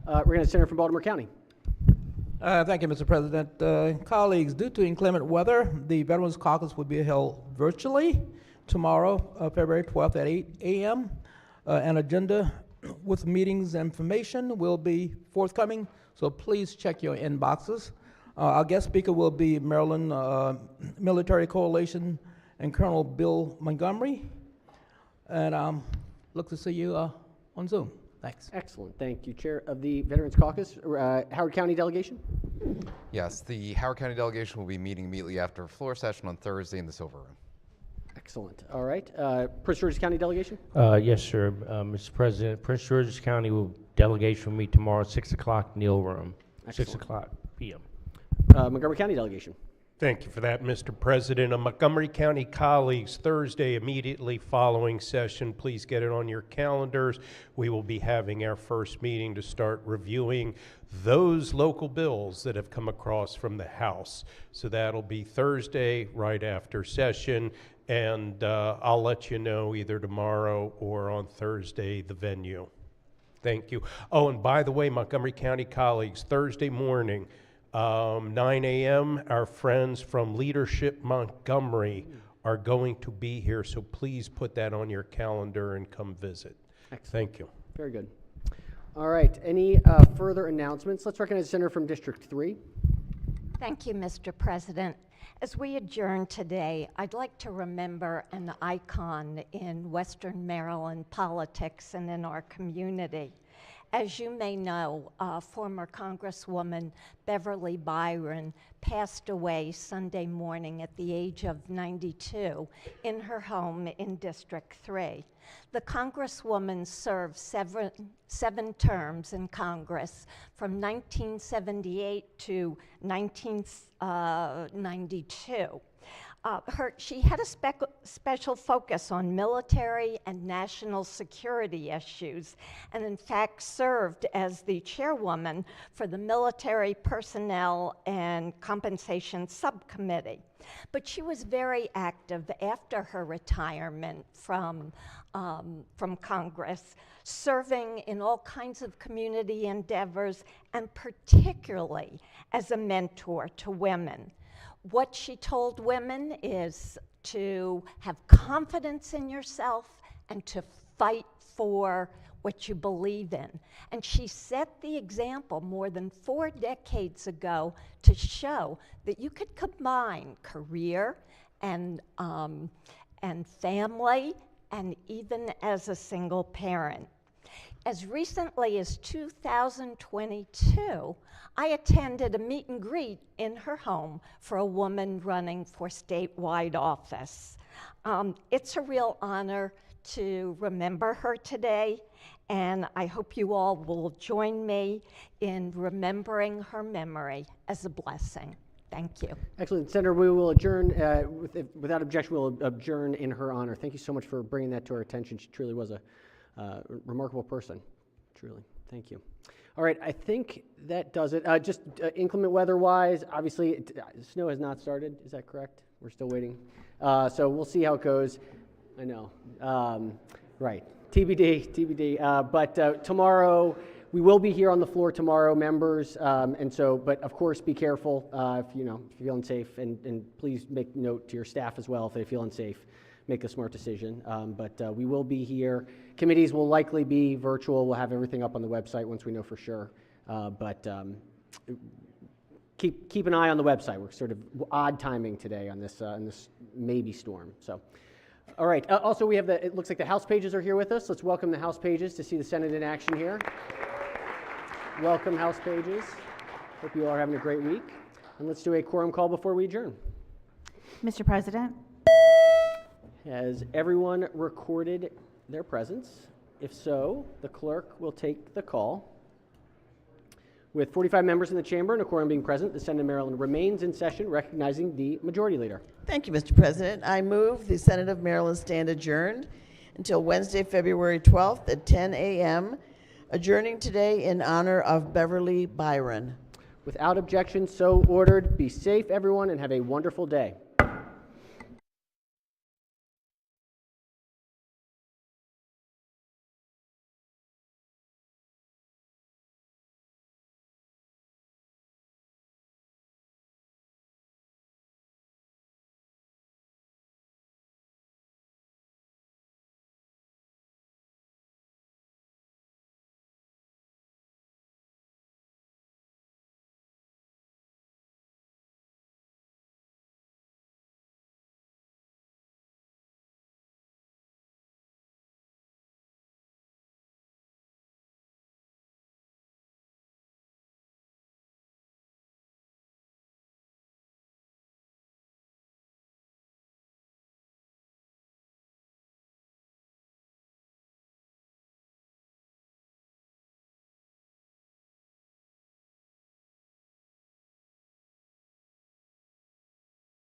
We're going to Senator from Baltimore County. Thank you, Mr. President. Colleagues, due to inclement weather, the Veterans Caucus will be held virtually tomorrow, February 12th at 8 a.m. An agenda with meetings and information will be forthcoming, so please check your inboxes. Our guest speaker will be Maryland Military Coalition and Colonel Bill Montgomery. And look to see you on Zoom. Thanks. Excellent. Thank you, Chair of the Veterans Caucus. Howard County delegation? Yes, the Howard County delegation will be meeting immediately after a floor session on Thursday in the Silver Room. Excellent. All right. Prince George's County delegation? Yes, sir. Mr. President, Prince George's County delegation will meet tomorrow at 6 o'clock, Neal Room, Excellent. 6 o'clock p.m. Montgomery County delegation? Thank you for that, Mr. President. Montgomery County colleagues, Thursday immediately following session, please get it on your calendars. We will be having our first meeting to start reviewing those local bills that have come across from the House. So that'll be Thursday right after session, and I'll let you know either tomorrow or on Thursday the venue. Thank you. Oh, and by the way, Montgomery County colleagues, Thursday morning, 9 a.m., our friends from Leadership Montgomery are going to be here, so please put that on your calendar and come visit. Excellent. Thank you. Very good. All right. Any further announcements? Let's recognize the Senator from District 3. Thank you, Mr. President. As we adjourn today, I'd like to remember an icon in Western Maryland politics and in our community. As you may know, former Congresswoman Beverly Byron passed away Sunday morning at the age of 92 in her home in District 3. The Congresswoman served seven terms in Congress from 1978 to 1992. She had a special focus on military and national security issues, and in fact served as the chairwoman for the Military Personnel and Compensation Subcommittee. But she was very active after her retirement from Congress, serving in all kinds of community endeavors, and particularly as a mentor to women. What she told women is to have confidence in yourself and to fight for what you believe in. And she set the example more than 4 decades ago to show that you could combine career and family, and even as a single parent. As recently as 2022, I attended a meet and greet in her home for a woman running for statewide office. It's a real honor to remember her today, and I hope you all will join me in remembering her memory as a blessing. Thank you. Excellent. Senator, we will adjourn, without objection, we'll adjourn in her honor. Thank you so much for bringing that to our attention. She truly was a remarkable person, truly. Thank you. All right, I think that does it. Just inclement weather-wise, obviously, snow has not started. Is that correct? We're still waiting. So we'll see how it goes. I know. Right. TBD. But tomorrow, we will be here on the floor tomorrow, members. But of course, be careful if you feel unsafe, and please make note to your staff as well if they feel unsafe. Make a smart decision. But we will be here. Committees will likely be virtual. We'll have everything up on the website once we know for sure. But keep an eye on the website. We're sort of odd timing today on this maybe storm. So, all right. Also, we have it looks like the House pages are here with us. Let's welcome the House pages to see the Senate in action here. Welcome, House pages. Hope you all are having a great week. And let's do a quorum call before we adjourn. Mr. President? Has everyone recorded their presence? If so, the clerk will take the call. With 45 members in the chamber and a quorum being present, the Senate of Maryland remains in session, recognizing the Majority Leader. Thank you, Mr. President. I move the Senate of Maryland stand adjourned until Wednesday, February 12th at 10 a.m., adjourning today in honor of Beverly Byron. Without objection, so ordered. Be safe, everyone, and have a wonderful day.